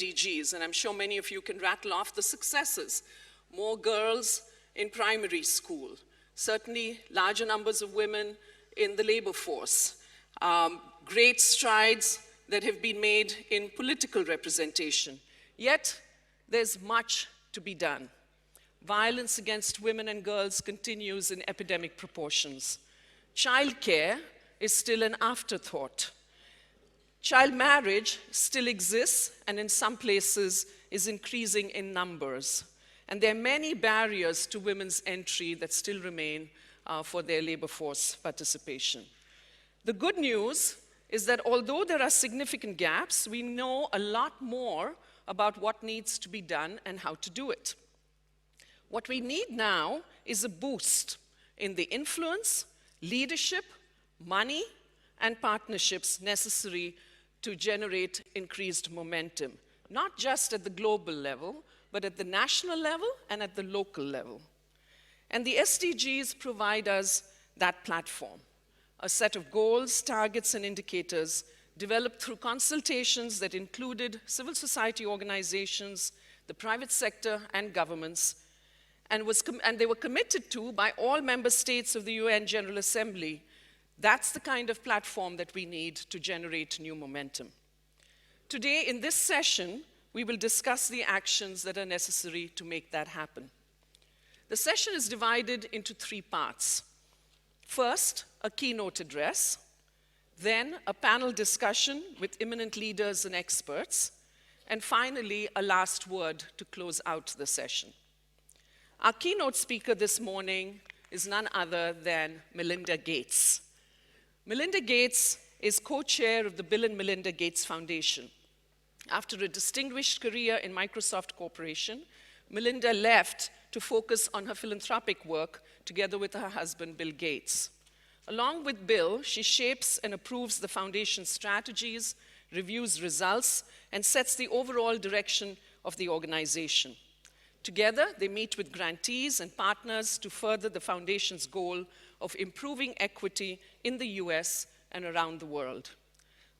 SDGs, and I'm sure many of you can rattle off the successes. More girls in primary school, certainly larger numbers of women in the labor force, great strides that have been made in political representation. Yet, there's much to be done. Violence against women and girls continues in epidemic proportions. Childcare is still an afterthought. Child marriage still exists, and in some places is increasing in numbers. And there are many barriers to women's entry that still remain for their labor force participation. The good news is that although there are significant gaps, we know a lot more about what needs to be done and how to do it. What we need now is a boost in the influence, leadership, money, and partnerships necessary to generate increased momentum, not just at the global level, but at the national level and at the local level. And the SDGs provide us that platform, a set of goals, targets, and indicators developed through consultations that included civil society organizations, the private sector, and governments, and they were committed to by all member states of the UN General Assembly. That's the kind of platform that we need to generate new momentum. Today, in this session, we will discuss the actions that are necessary to make that happen. The session is divided into 3 parts. First, a keynote address, then a panel discussion with eminent leaders and experts, and finally, a last word to close out the session. Our keynote speaker this morning is none other than Melinda Gates. Melinda Gates is co-chair of the Bill and Melinda Gates Foundation. After a distinguished career in Microsoft Corporation, Melinda left to focus on her philanthropic work together with her husband, Bill Gates. Along with Bill, she shapes and approves the foundation's strategies, reviews results, and sets the overall direction of the organization. Together, they meet with grantees and partners to further the foundation's goal of improving equity in the US and around the world.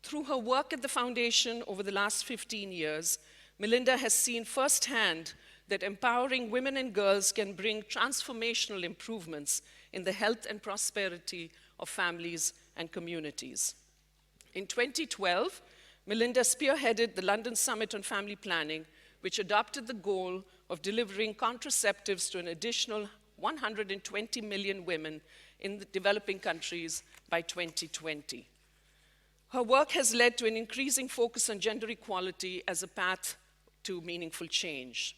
Through her work at the foundation over the last 15 years, Melinda has seen firsthand that empowering women and girls can bring transformational improvements in the health and prosperity of families and communities. In 2012, Melinda spearheaded the London Summit on Family Planning, which adopted the goal of delivering contraceptives to an additional 120 million women in the developing countries by 2020. Her work has led to an increasing focus on gender equality as a path to meaningful change.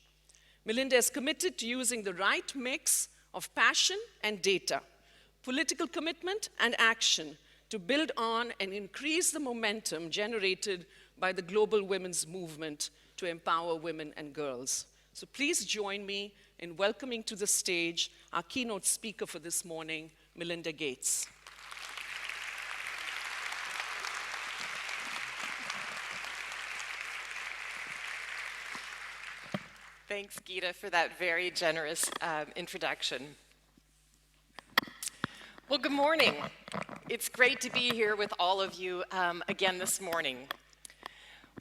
Melinda is committed to using the right mix of passion and data, political commitment and action to build on and increase the momentum generated by the global women's movement to empower women and girls. So please join me in welcoming to the stage our keynote speaker for this morning, Melinda Gates. Thanks, Geeta, for that very generous introduction. Well, good morning. It's great to be here with all of you again this morning.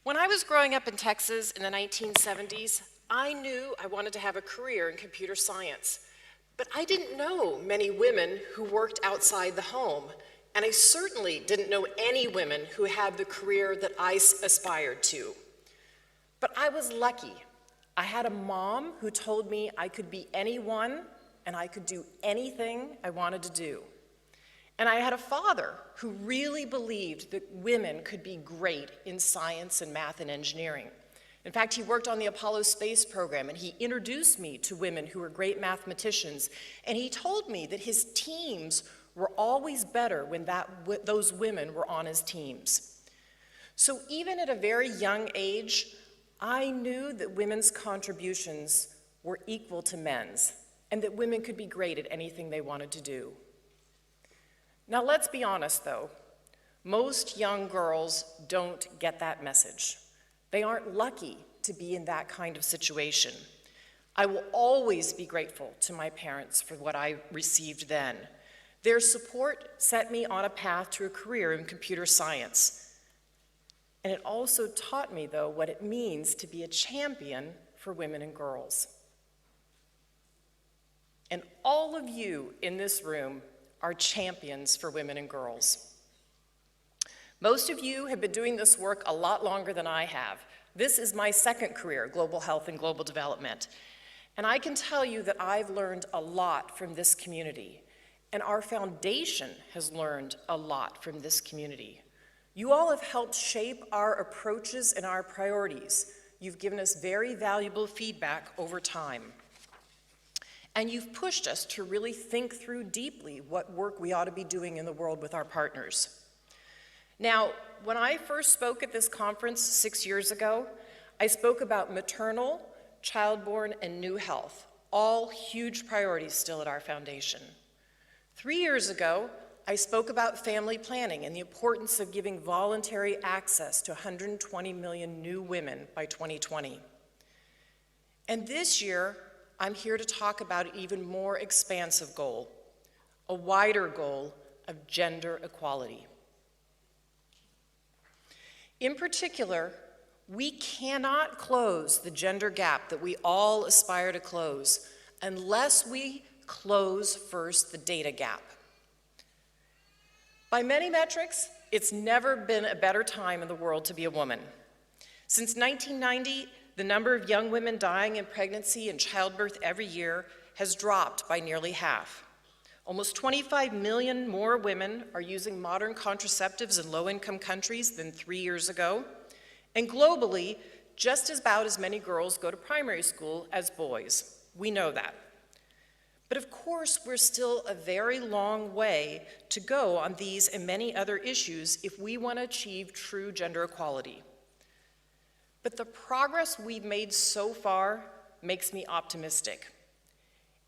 When I was growing up in Texas in the 1970s, I knew I wanted to have a career in computer science, but I didn't know many women who worked outside the home, and I certainly didn't know any women who had the career that I aspired to. But I was lucky. I had a mom who told me I could be anyone and I could do anything I wanted to do. And I had a father who really believed that women could be great in science and math and engineering. In fact, he worked on the Apollo space program, and he introduced me to women who were great mathematicians, and he told me that his teams were always better when those women were on his teams. So even at a very young age, I knew that women's contributions were equal to men's, and that women could be great at anything they wanted to do. Now, let's be honest, though. Most young girls don't get that message. They aren't lucky to be in that kind of situation. I will always be grateful to my parents for what I received then. Their support set me on a path to a career in computer science. And it also taught me, though, what it means to be a champion for women and girls. And all of you in this room are champions for women and girls. Most of you have been doing this work a lot longer than I have. This is my second career, global health and global development. And I can tell you that I've learned a lot from this community. And our foundation has learned a lot from this community. You all have helped shape our approaches and our priorities. You've given us very valuable feedback over time. And you've pushed us to really think through deeply what work we ought to be doing in the world with our partners. Now, when I first spoke at this conference 6 years ago, I spoke about maternal, childborn, and new health, all huge priorities still at our foundation. 3 years ago, I spoke about family planning and the importance of giving voluntary access to 120 million new women by 2020. And this year, I'm here to talk about an even more expansive goal, a wider goal of gender equality. In particular, we cannot close the gender gap that we all aspire to close unless we close first the data gap. By many metrics, it's never been a better time in the world to be a woman. Since 1990, the number of young women dying in pregnancy and childbirth every year has dropped by nearly half. Almost 25 million more women are using modern contraceptives in low-income countries than 3 years ago. And globally, just about as many girls go to primary school as boys. We know that. But of course, we're still a very long way to go on these and many other issues if we want to achieve true gender equality. But the progress we've made so far makes me optimistic.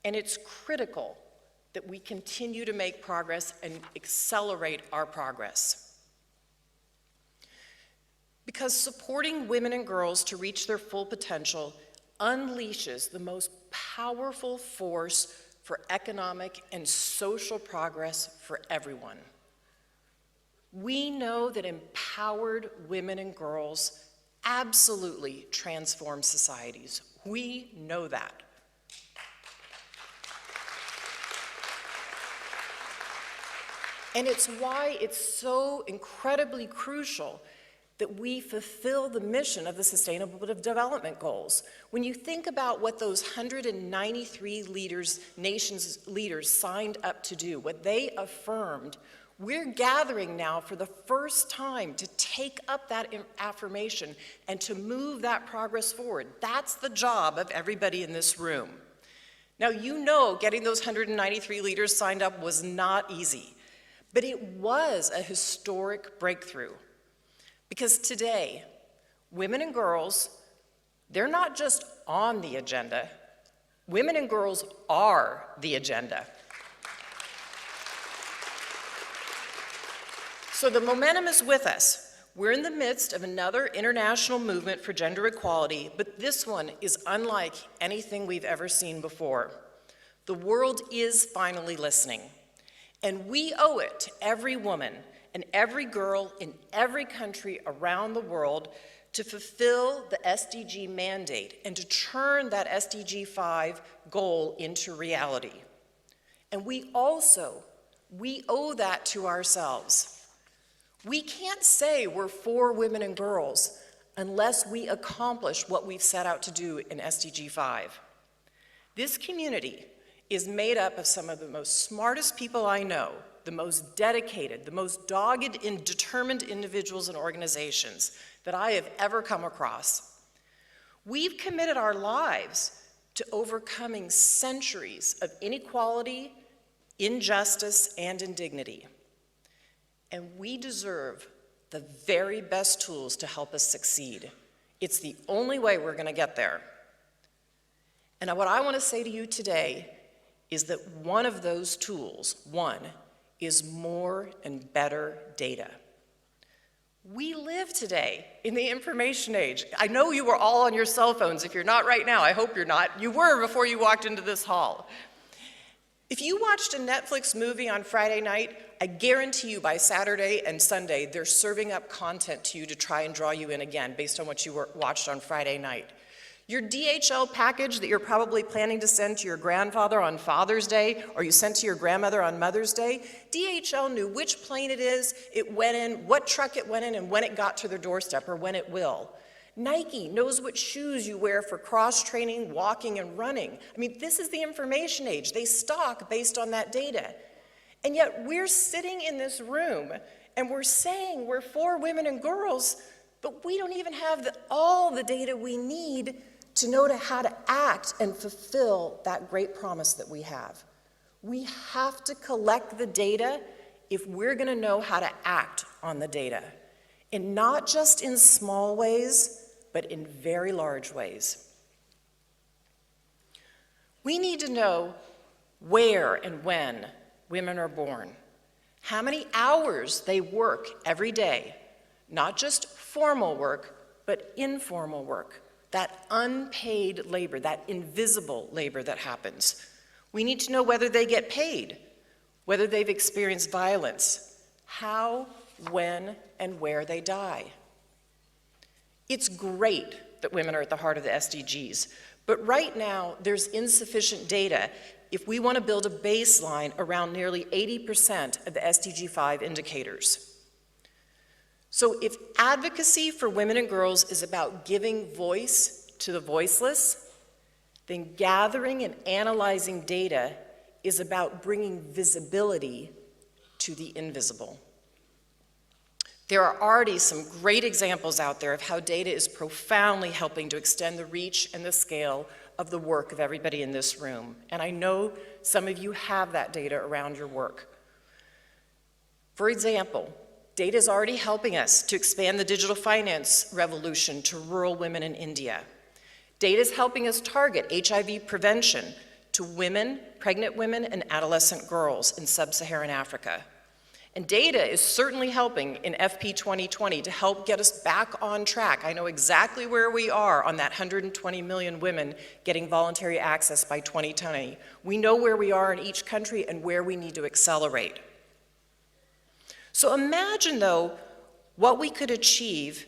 And it's critical that we continue to make progress and accelerate our progress. Because supporting women and girls to reach their full potential unleashes the most powerful force for economic and social progress for everyone. We know that empowered women and girls absolutely transform societies. We know that. And it's why it's so incredibly crucial that we fulfill the mission of the Sustainable Development Goals. When you think about what those 193 nations leaders signed up to do, what they affirmed, we're gathering now for the first time to take up that affirmation and to move that progress forward. That's the job of everybody in this room. Now, you know getting those 193 leaders signed up was not easy. But it was a historic breakthrough because today, women and girls, they're not just on the agenda. Women and girls are the agenda. So the momentum is with us. We're in the midst of another international movement for gender equality, but this one is unlike anything we've ever seen before. The world is finally listening. And we owe it to every woman and every girl in every country around the world to fulfill the SDG mandate and to turn that SDG 5 goal into reality. And we owe that to ourselves. We can't say we're for women and girls unless we accomplish what we've set out to do in SDG 5. This community is made up of some of the most smartest people I know, the most dedicated, the most dogged and determined individuals and organizations that I have ever come across. We've committed our lives to overcoming centuries of inequality, injustice, and indignity. And we deserve the very best tools to help us succeed. It's the only way we're going to get there. And what I want to say to you today is that one of those tools, is more and better data. We live today in the information age. I know you were all on your cell phones. If you're not right now, I hope you're not. You were before you walked into this hall. If you watched a Netflix movie on Friday night, I guarantee you by Saturday and Sunday, they're serving up content to you to try and draw you in again based on what you watched on Friday night. Your DHL package that you're probably planning to send to your grandfather on Father's Day, or you sent to your grandmother on Mother's Day, DHL knew which plane it went in, what truck it went in, and when it got to their doorstep, or when it will. Nike knows what shoes you wear for cross-training, walking, and running. I mean, this is the information age. They stock based on that data. And yet we're sitting in this room, and we're saying we're for women and girls, but we don't even have all the data we need to know how to act and fulfill that great promise that we have. We have to collect the data if we're going to know how to act on the data. And not just in small ways, but in very large ways. We need to know where and when women are born, how many hours they work every day, not just formal work, but informal work, that unpaid labor, that invisible labor that happens. We need to know whether they get paid, whether they've experienced violence, how, when, and where they die. It's great that women are at the heart of the SDGs, but right now there's insufficient data if we want to build a baseline around nearly 80% of the SDG 5 indicators. So if advocacy for women and girls is about giving voice to the voiceless, then gathering and analyzing data is about bringing visibility to the invisible. There are already some great examples out there of how data is profoundly helping to extend the reach and the scale of the work of everybody in this room. And I know some of you have that data around your work. For example, data is already helping us to expand the digital finance revolution to rural women in India. Data is helping us target HIV prevention to women, pregnant women, and adolescent girls in sub-Saharan Africa. And data is certainly helping in FP 2020 to help get us back on track. I know exactly where we are on that 120 million women getting voluntary access by 2020. We know where we are in each country and where we need to accelerate. So imagine, though, what we could achieve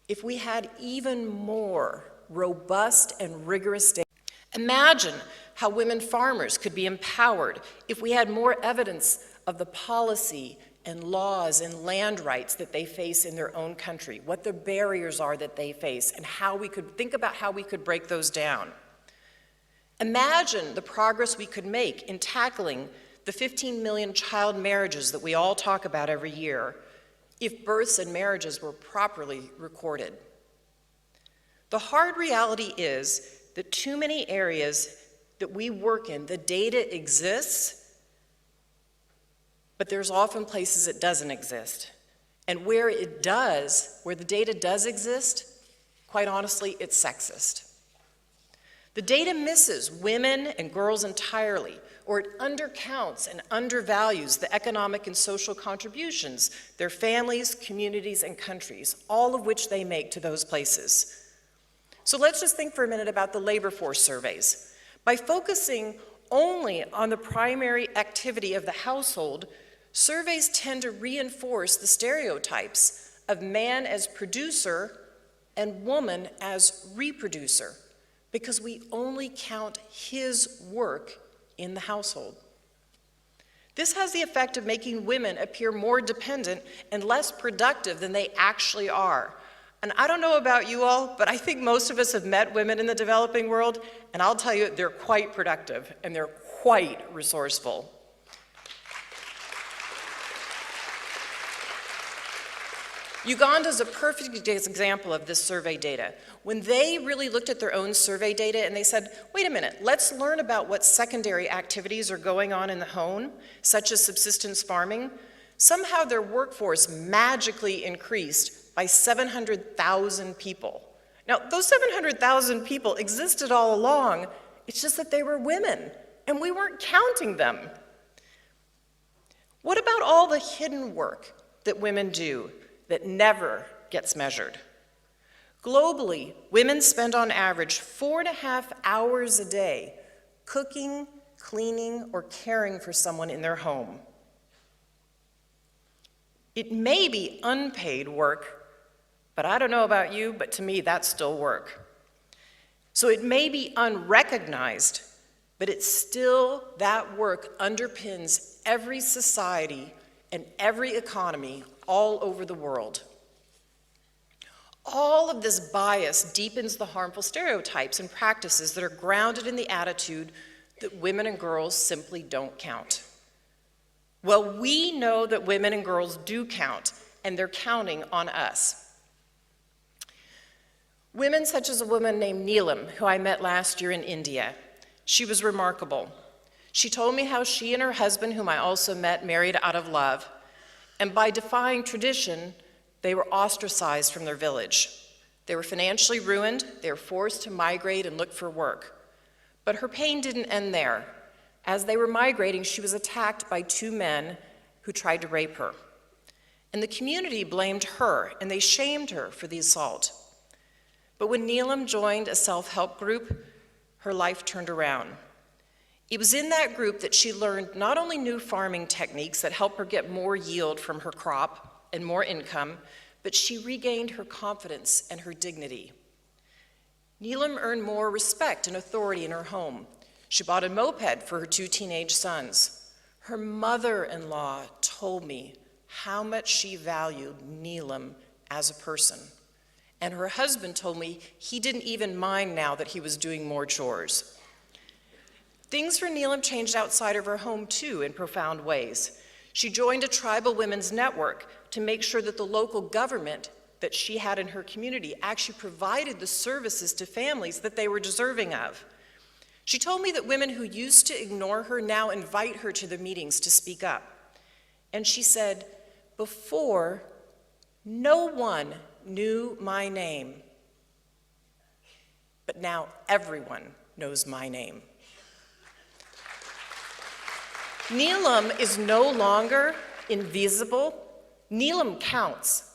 if we had even more robust and rigorous data. Imagine how women farmers could be empowered if we had more evidence of the policy and laws and land rights that they face in their own country, what the barriers are that they face, and how we could think about how we could break those down. Imagine the progress we could make in tackling the 15 million child marriages that we all talk about every year if births and marriages were properly recorded. The hard reality is that too many areas that we work in, the data exists, but there's often places it doesn't exist. And where it does, where the data does exist, quite honestly, it's sexist. The data misses women and girls entirely, or it undercounts and undervalues the economic and social contributions their families, communities, and countries, all of which they make to those places. So let's just think for a minute about the labor force surveys. By focusing only on the primary activity of the household, surveys tend to reinforce the stereotypes of man as producer and woman as reproducer, because we only count his work in the household. This has the effect of making women appear more dependent and less productive than they actually are. And I don't know about you all, but I think most of us have met women in the developing world, and I'll tell you, they're quite productive and they're quite resourceful. Uganda is a perfect example of this survey data. When they really looked at their own survey data and they said, wait a minute, let's learn about what secondary activities are going on in the home, such as subsistence farming, somehow their workforce magically increased by 700,000 people. Now, those 700,000 people existed all along, it's just that they were women, and we weren't counting them. What about all the hidden work that women do that never gets measured? Globally, women spend on average 4.5 hours a day cooking, cleaning, or caring for someone in their home. It may be unpaid work, but I don't know about you, but to me, that's still work. So it may be unrecognized, but it's still that work underpins every society and every economy all over the world. All of this bias deepens the harmful stereotypes and practices that are grounded in the attitude that women and girls simply don't count. Well, we know that women and girls do count, and they're counting on us. Women such as a woman named Neelam, who I met last year in India. She was remarkable. She told me how she and her husband, whom I also met, married out of love, and by defying tradition, they were ostracized from their village. They were financially ruined, they were forced to migrate and look for work. But her pain didn't end there. As they were migrating, she was attacked by two men who tried to rape her. And the community blamed her, and they shamed her for the assault. But when Neelam joined a self-help group, her life turned around. It was in that group that she learned not only new farming techniques that helped her get more yield from her crop and more income, but she regained her confidence and her dignity. Neelam earned more respect and authority in her home. She bought a moped for her two teenage sons. Her mother-in-law told me how much she valued Neelam as a person. And her husband told me he didn't even mind now that he was doing more chores. Things for Neelam changed outside of her home too in profound ways. She joined a tribal women's network to make sure that the local government that she had in her community actually provided the services to families that they were deserving of. She told me that women who used to ignore her now invite her to the meetings to speak up. And she said, before, no one knew my name, but now everyone knows my name. Neelam is no longer invisible. Neelam counts.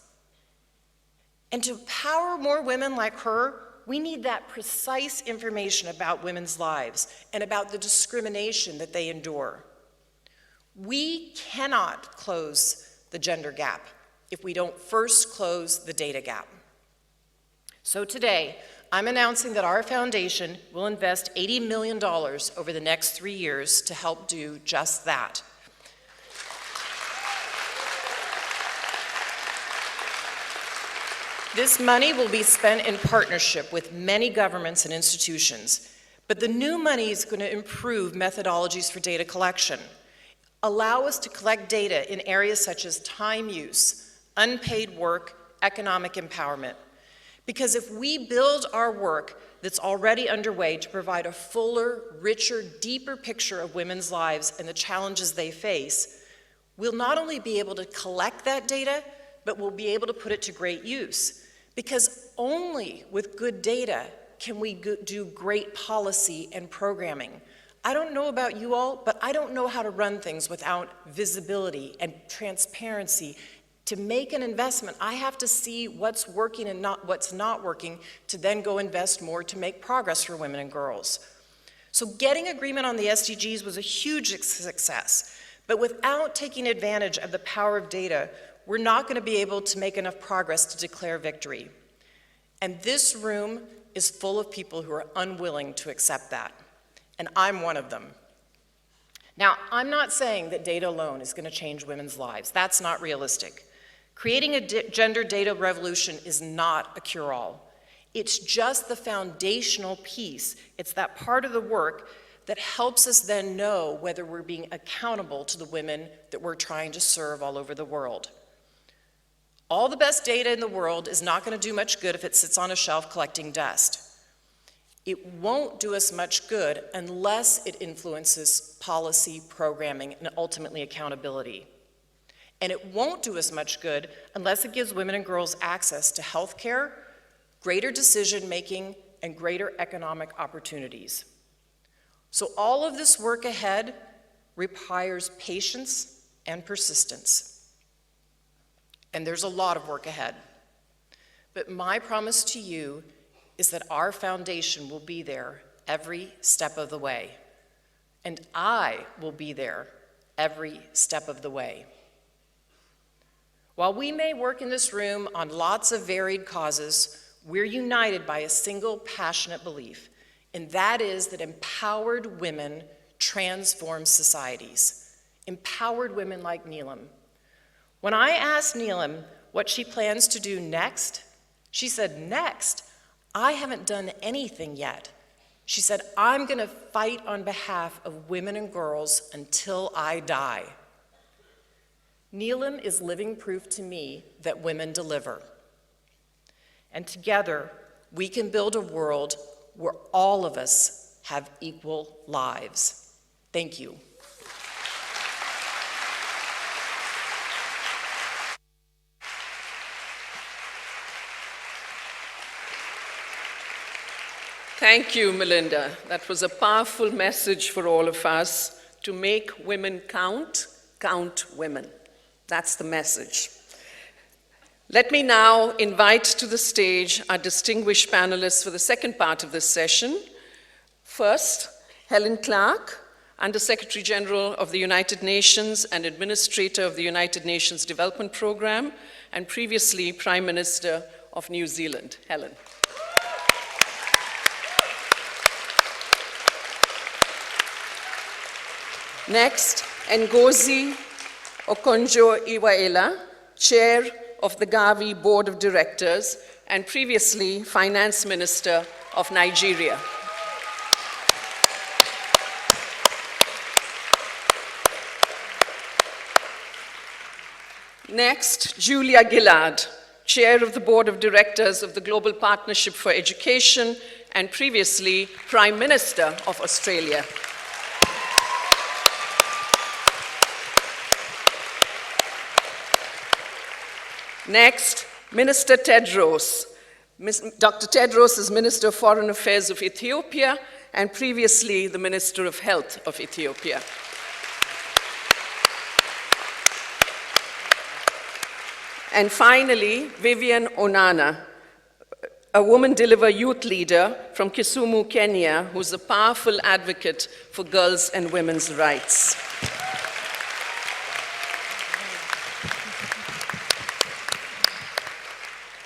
And to empower more women like her, we need that precise information about women's lives and about the discrimination that they endure. We cannot close the gender gap if we don't first close the data gap. So today, I'm announcing that our foundation will invest $80 million over the next 3 years to help do just that. This money will be spent in partnership with many governments and institutions, but the new money is going to improve methodologies for data collection, allow us to collect data in areas such as time use, unpaid work, economic empowerment. Because if we build our work that's already underway to provide a fuller, richer, deeper picture of women's lives and the challenges they face, we'll not only be able to collect that data, but we'll be able to put it to great use. Because only with good data can we do great policy and programming. I don't know about you all, but I don't know how to run things without visibility and transparency. To make an investment, I have to see what's working and what's not working to then go invest more to make progress for women and girls. So getting agreement on the SDGs was a huge success, but without taking advantage of the power of data, we're not going to be able to make enough progress to declare victory. And this room is full of people who are unwilling to accept that, and I'm one of them. Now, I'm not saying that data alone is going to change women's lives. That's not realistic. Creating a gender data revolution is not a cure-all. It's just the foundational piece. It's that part of the work that helps us then know whether we're being accountable to the women that we're trying to serve all over the world. All the best data in the world is not going to do much good if it sits on a shelf collecting dust. It won't do us much good unless it influences policy, programming, and ultimately accountability. And it won't do us much good unless it gives women and girls access to health care, greater decision-making, and greater economic opportunities. So all of this work ahead requires patience and persistence. And there's a lot of work ahead. But my promise to you is that our foundation will be there every step of the way. And I will be there every step of the way. While we may work in this room on lots of varied causes, we're united by a single passionate belief, and that is that empowered women transform societies. Empowered women like Neelam. When I asked Neelam what she plans to do next, she said, "Next? I haven't done anything yet." She said, "I'm going to fight on behalf of women and girls until I die." Neelam is living proof to me that women deliver. And together, we can build a world where all of us have equal lives. Thank you. Thank you, Melinda. That was a powerful message for all of us to make women count, count women. That's the message. Let me now invite to the stage our distinguished panelists for the second part of this session. First, Helen Clark, Under-Secretary General of the United Nations and Administrator of the United Nations Development Programme, and previously Prime Minister of New Zealand. Helen. Next, Ngozi Okonjo-Iweala, Chair of the Gavi Board of Directors and previously Finance Minister of Nigeria. Next, Julia Gillard, Chair of the Board of Directors of the Global Partnership for Education and previously Prime Minister of Australia. Next, Minister Tedros. Dr. Tedros is Minister of Foreign Affairs of Ethiopia and previously the Minister of Health of Ethiopia. And finally, Vivian Onano, a Woman Deliver youth leader from Kisumu, Kenya, who's a powerful advocate for girls' and women's rights.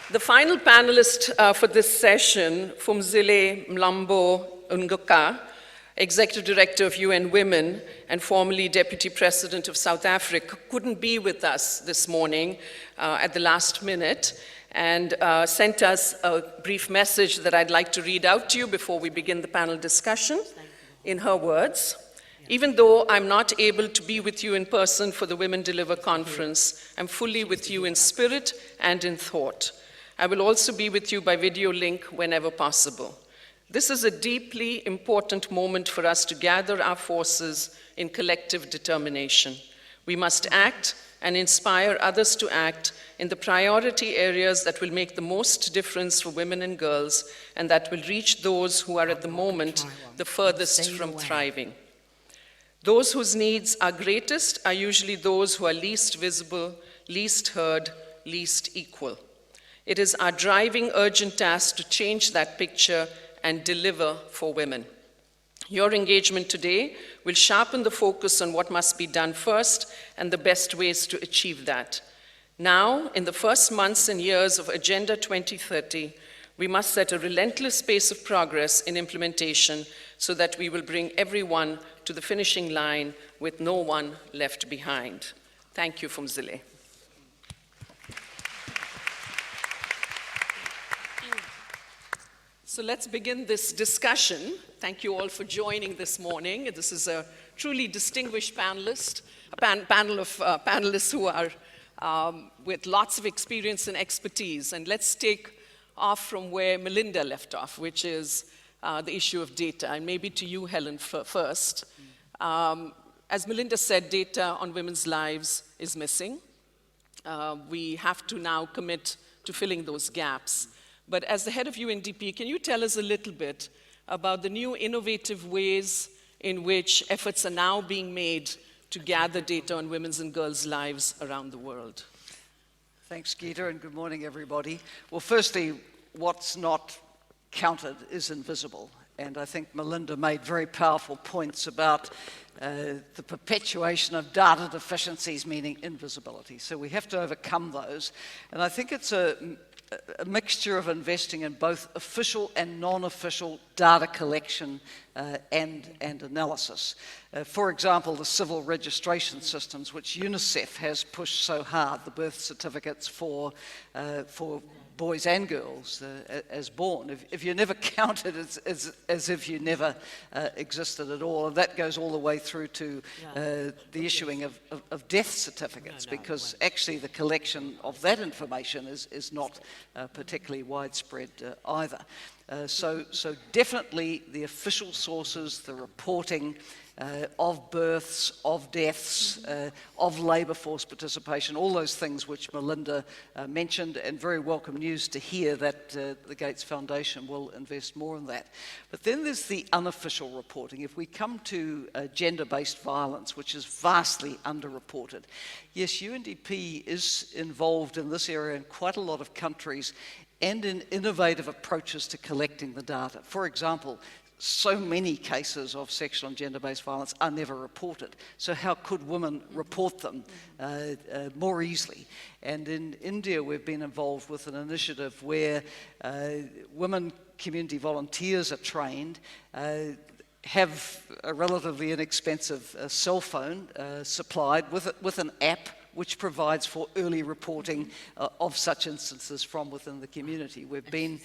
The final panelist for this session, Phumzile Mlambo-Ngcuka, Executive Director of UN Women and formerly Deputy President of South Africa, couldn't be with us this morning at the last minute and sent us a brief message that I'd like to read out to you before we begin the panel discussion. In her words, "Even though I'm not able to be with you in person for the Women Deliver conference, I'm fully with you in spirit and in thought. I will also be with you by video link whenever possible. This is a deeply important moment for us to gather our forces in collective determination. We must act and inspire others to act in the priority areas that will make the most difference for women and girls and that will reach those who are at the moment the furthest from thriving. Those whose needs are greatest are usually those who are least visible, least heard, least equal. It is our driving, urgent task to change that picture and deliver for women. Your engagement today will sharpen the focus on what must be done first and the best ways to achieve that. Now, in the first months and years of Agenda 2030, we must set a relentless pace of progress in implementation so that we will bring everyone to the finishing line with no one left behind." Thank you, Phumzile. So let's begin this discussion. Thank you all for joining this morning. This is a truly distinguished panel of panelists who are with lots of experience and expertise. And let's take off from where Melinda left off, which is the issue of data. And maybe to you, Helen, first. As Melinda said, data on women's lives is missing. We have to now commit to filling those gaps. But as the head of UNDP, can you tell us a little bit about the new innovative ways in which efforts are now being made to gather data on women's and girls' lives around the world? Thanks, Geeta, and good morning, everybody. Well, firstly, what's not counted is invisible. And I think Melinda made very powerful points about the perpetuation of data deficiencies, meaning invisibility. So we have to overcome those. And I think it's a mixture of investing in both official and non-official data collection and analysis. For example, the civil registration systems, which UNICEF has pushed so hard, the birth certificates for boys and girls as born. If you're never counted, it's as if you never existed at all. And that goes all the way through to the issuing of death certificates, because actually the collection of that information is not particularly widespread either. So definitely the official sources, the reporting of births, of deaths, of labour force participation, all those things which Melinda mentioned, and very welcome news to hear that the Gates Foundation will invest more in that. But then there's the unofficial reporting. If we come to gender-based violence, which is vastly underreported, yes, UNDP is involved in this area in quite a lot of countries and in innovative approaches to collecting the data. For example, so many cases of sexual and gender-based violence are never reported. So how could women report them more easily? And in India, we've been involved with an initiative where women community volunteers are trained, have a relatively inexpensive cell phone supplied with an app which provides for early reporting of such instances from within the community. We've been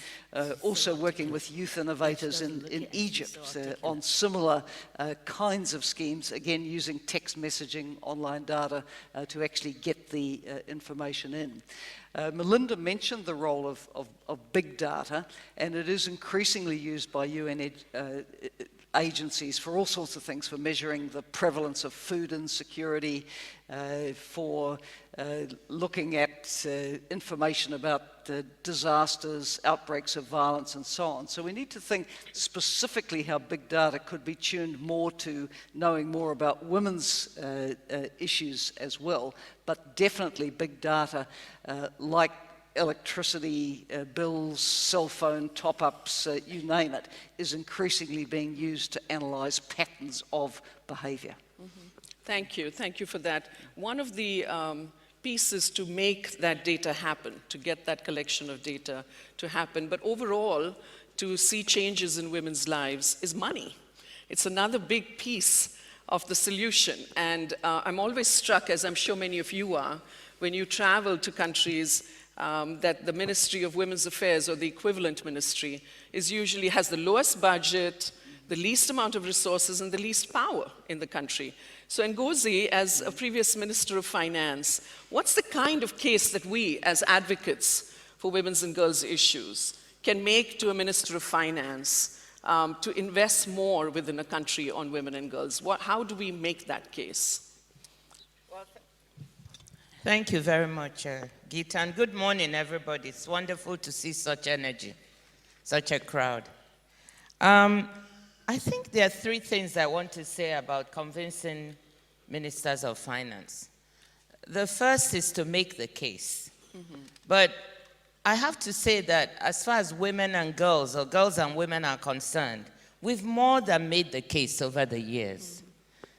also working with youth innovators in Egypt on similar kinds of schemes, again using text messaging, online data to actually get the information in. Melinda mentioned the role of big data, and it is increasingly used by UN agencies for all sorts of things, for measuring the prevalence of food insecurity, for looking at information about disasters, outbreaks of violence, and so on. So we need to think specifically how big data could be tuned more to knowing more about women's issues as well, but definitely big data like electricity bills, cell phone top-ups, you name it, is increasingly being used to analyze patterns of behavior. Thank you for that. One of the pieces to make that data happen, to get that collection of data to happen, but overall to see changes in women's lives, is money. It's another big piece of the solution. And I'm always struck, as I'm sure many of you are, when you travel to countries that the Ministry of Women's Affairs, or the equivalent ministry, usually has the lowest budget, the least amount of resources, and the least power in the country. So Ngozi, as a previous Minister of Finance, what's the kind of case that we, as advocates for women's and girls' issues, can make to a Minister of Finance to invest more within a country on women and girls? How do we make that case? Thank you very much, Geeta, and good morning, everybody. It's wonderful to see such energy, such a crowd. I think there are three things I want to say about convincing ministers of finance. The first is to make the case. But I have to say that as far as women and girls, or girls and women are concerned, we've more than made the case over the years.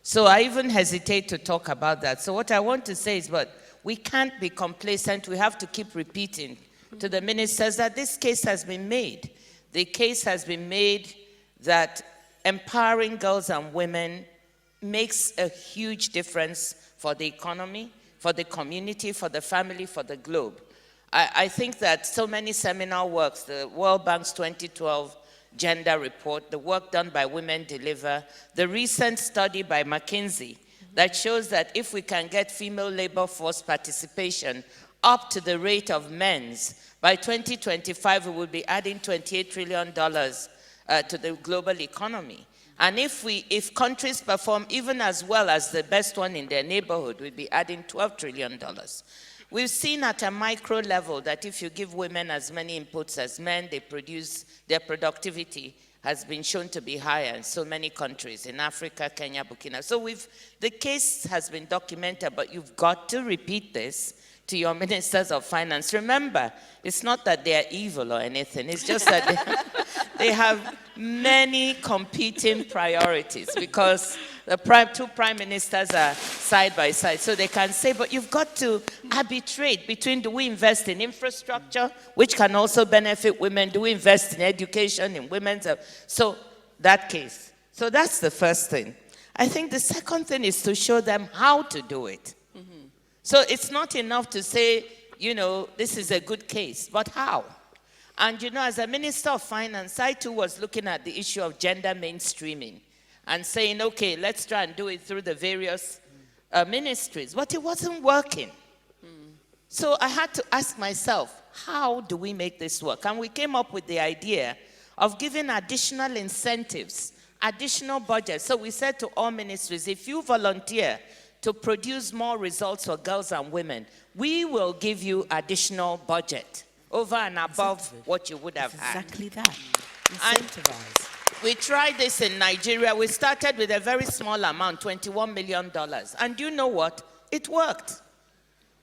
So I even hesitate to talk about that. So what I want to say is, but we can't be complacent. We have to keep repeating to the ministers that this case has been made. The case has been made that empowering girls and women makes a huge difference for the economy, for the community, for the family, for the globe. I think that so many seminal works, the World Bank's 2012 gender report, the work done by Women Deliver, the recent study by McKinsey that shows that if we can get female labor force participation up to the rate of men's, by 2025 we will be adding $28 trillion to the global economy. And if countries perform even as well as the best one in their neighborhood, we'll be adding $12 trillion. We've seen at a micro level that if you give women as many inputs as men, their productivity has been shown to be higher in so many countries, in Africa, Kenya, Burkina. So the case has been documented, but you've got to repeat this to your ministers of finance. Remember, it's not that they're evil or anything. It's just that they have many competing priorities because the two prime ministers are side by side. So they can say, but you've got to arbitrate between, do we invest in infrastructure, which can also benefit women? Do we invest in education, in women's? So that case. So that's the first thing. I think the second thing is to show them how to do it. So it's not enough to say, you know, this is a good case, but how? And, you know, as a Minister of Finance, I too was looking at the issue of gender mainstreaming and saying, okay, let's try and do it through the various ministries. But it wasn't working. So I had to ask myself, how do we make this work? And we came up with the idea of giving additional incentives, additional budgets. So we said to all ministries, if you volunteer to produce more results for girls and women, we will give you additional budget over and above what you would have had. Exactly that. Incentivize. We tried this in Nigeria. We started with a very small amount, $21 million. And you know what? It worked.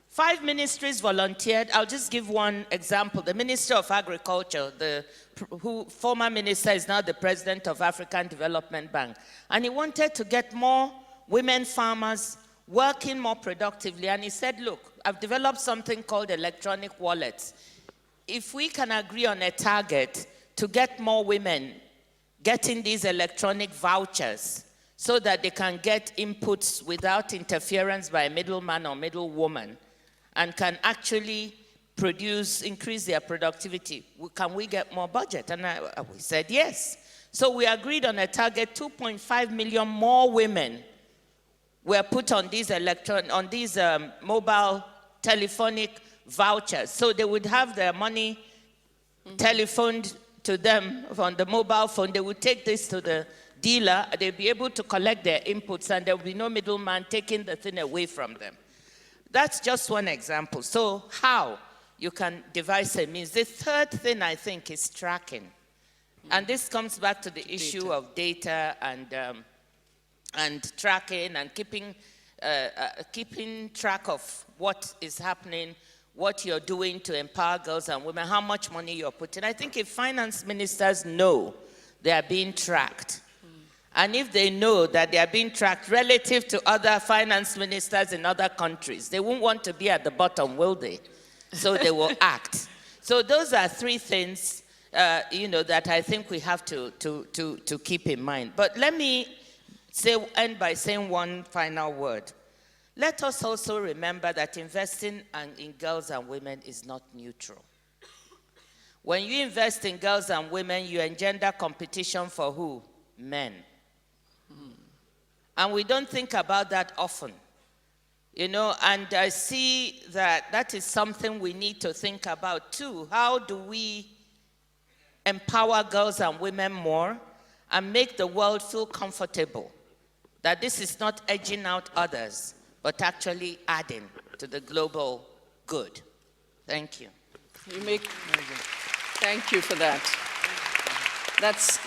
5 ministries volunteered. I'll just give one example. The Minister of Agriculture, who former minister is now the president of African Development Bank. And he wanted to get more women farmers working more productively. And he said, look, I've developed something called electronic wallets. If we can agree on a target to get more women getting these electronic vouchers so that they can get inputs without interference by a middleman or middlewoman and can actually increase their productivity, can we get more budget? And we said yes. So we agreed on a target, 2.5 million more women were put on these mobile telephonic vouchers. So they would have their money telephoned to them on the mobile phone. They would take this to the dealer. They'd be able to collect their inputs, and there would be no middleman taking the thing away from them. That's just one example. So how you can devise a means. The third thing, I think, is tracking. And this comes back to the issue of data and tracking and keeping track of what is happening, what you're doing to empower girls and women, how much money you're putting. I think if finance ministers know they are being tracked, and if they know that they are being tracked relative to other finance ministers in other countries, they won't want to be at the bottom, will they? So they will act. So those are 3 things, that I think we have to keep in mind. But let me end by saying one final word. Let us also remember that investing in girls and women is not neutral. When you invest in girls and women, you engender competition for who? Men. And we don't think about that often. And I see that is something we need to think about too. How do we empower girls and women more and make the world feel comfortable that this is not edging out others, but actually adding to the global good? Thank you. Thank you for that.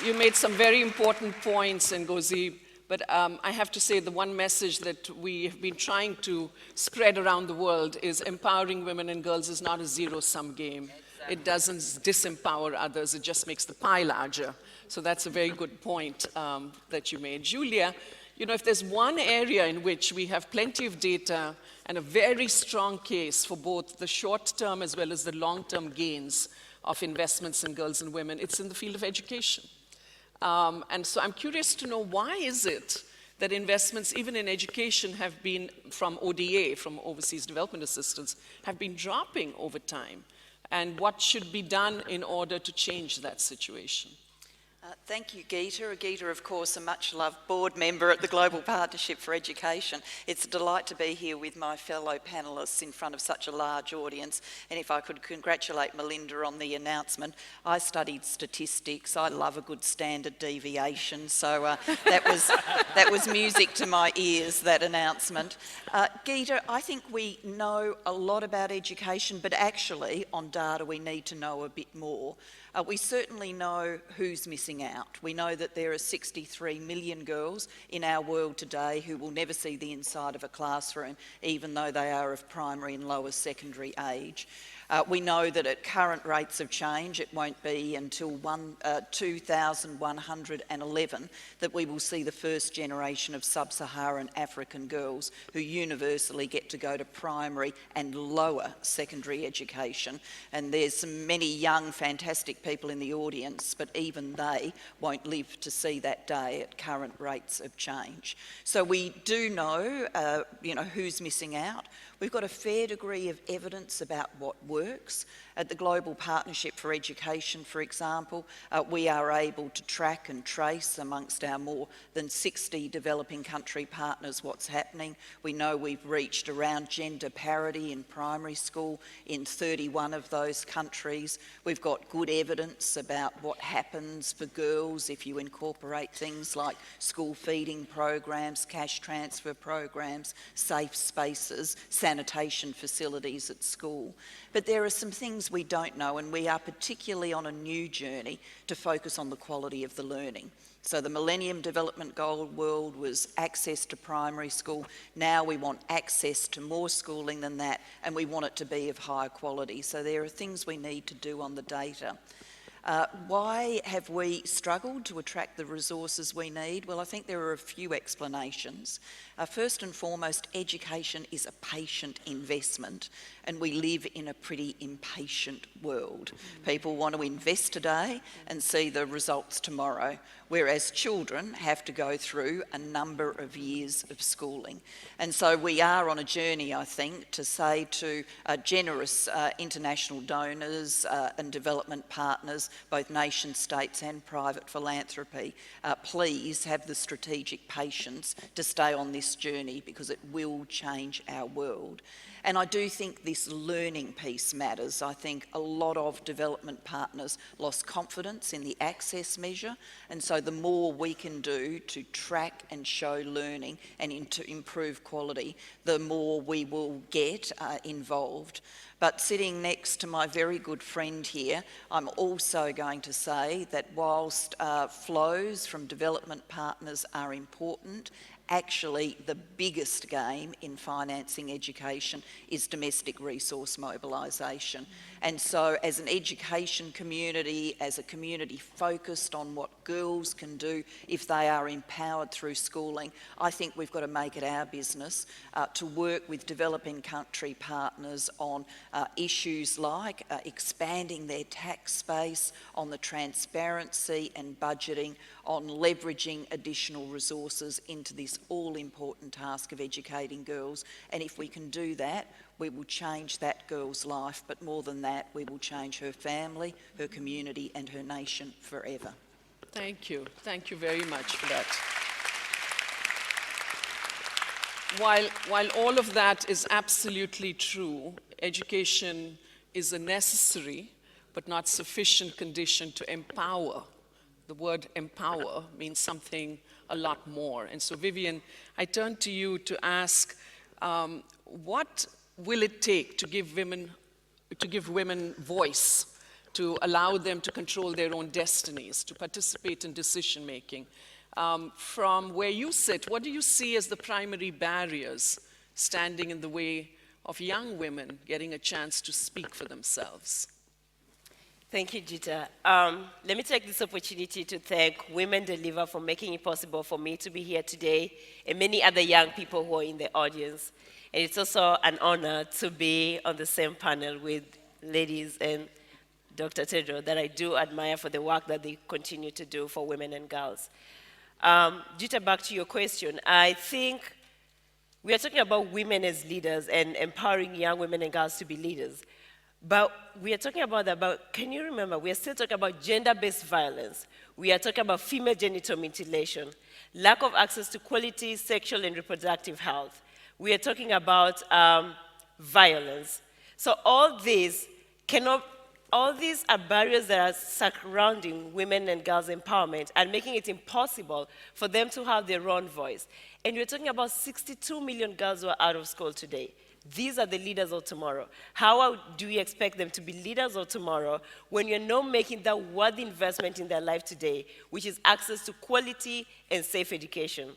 You made some very important points, Ngozi, but I have to say the one message that we have been trying to spread around the world is empowering women and girls is not a zero-sum game. Exactly. It doesn't disempower others, it just makes the pie larger. So that's a very good point that you made. Julia, if there's one area in which we have plenty of data and a very strong case for both the short-term as well as the long-term gains of investments in girls and women, it's in the field of education. And so I'm curious to know, why is it that investments, even in education, have been, from ODA, from Overseas Development Assistance, have been dropping over time? And what should be done in order to change that situation? Thank you, Geeta. Geeta, of course, a much-loved board member at the Global Partnership for Education. It's a delight to be here with my fellow panellists in front of such a large audience. And if I could congratulate Melinda on the announcement, I studied statistics. I love a good standard deviation, so that was music to my ears, that announcement. Geeta, I think we know a lot about education, but actually, on data, we need to know a bit more. We certainly know who's missing out. We know that there are 63 million girls in our world today who will never see the inside of a classroom, even though they are of primary and lower secondary age. We know that at current rates of change, it won't be until 2111 that we will see the first generation of sub-Saharan African girls who universally get to go to primary and lower secondary education. And there's many young, fantastic people in the audience, but even they won't live to see that day at current rates of change. So we do know, who's missing out. We've got a fair degree of evidence about what works. At the Global Partnership for Education, for example, we are able to track and trace amongst our more than 60 developing country partners what's happening. We know we've reached around gender parity in primary school in 31 of those countries. We've got good evidence about what happens for girls if you incorporate things like school feeding programs, cash transfer programs, safe spaces, sanitation facilities at school. But there are some things we don't know, and we are particularly on a new journey to focus on the quality of the learning. So the Millennium Development Goal world was access to primary school. Now we want access to more schooling than that, and we want it to be of higher quality. So there are things we need to do on the data. Why have we struggled to attract the resources we need? Well, I think there are a few explanations. First and foremost, education is a patient investment, and we live in a pretty impatient world. People want to invest today and see the results tomorrow, whereas children have to go through a number of years of schooling. And so we are on a journey, I think, to say to generous international donors and development partners, both nation states and private philanthropy, please have the strategic patience to stay on this journey, because it will change our world. And I do think this learning piece matters. I think a lot of development partners lost confidence in the access measure, and so the more we can do to track and show learning and to improve quality, the more we will get involved. But sitting next to my very good friend here, I'm also going to say that whilst flows from development partners are important, actually the biggest game in financing education is domestic resource mobilisation. And so as an education community, as a community focused on what girls can do if they are empowered through schooling, I think we've got to make it our business to work with developing country partners on issues like expanding their tax space, on the transparency and budgeting, on leveraging additional resources into this all-important task of educating girls. And if we can do that, we will change that girl's life, but more than that, we will change her family, her community, and her nation forever. Thank you. Thank you very much for that. While all of that is absolutely true, education is a necessary but not sufficient condition to empower. The word empower means something a lot more. And so, Vivian, I turn to you to ask, what will it take to give women voice, to allow them to control their own destinies, to participate in decision making? From where you sit, what do you see as the primary barriers standing in the way of young women getting a chance to speak for themselves? Thank you, Geeta. Let me take this opportunity to thank Women Deliver for making it possible for me to be here today, and many other young people who are in the audience. And it's also an honor to be on the same panel with ladies and Dr. Tedros that I do admire for the work that they continue to do for women and girls. Geeta, back to your question. I think we are talking about women as leaders and empowering young women and girls to be leaders. But we are talking about that, but can you remember, we are still talking about gender-based violence. We are talking about female genital mutilation, lack of access to quality sexual and reproductive health. We are talking about violence. So all these are barriers that are surrounding women and girls' empowerment and making it impossible for them to have their own voice. And we're talking about 62 million girls who are out of school today. These are the leaders of tomorrow. How do we expect them to be leaders of tomorrow when you're not making that worthy investment in their life today, which is access to quality and safe education?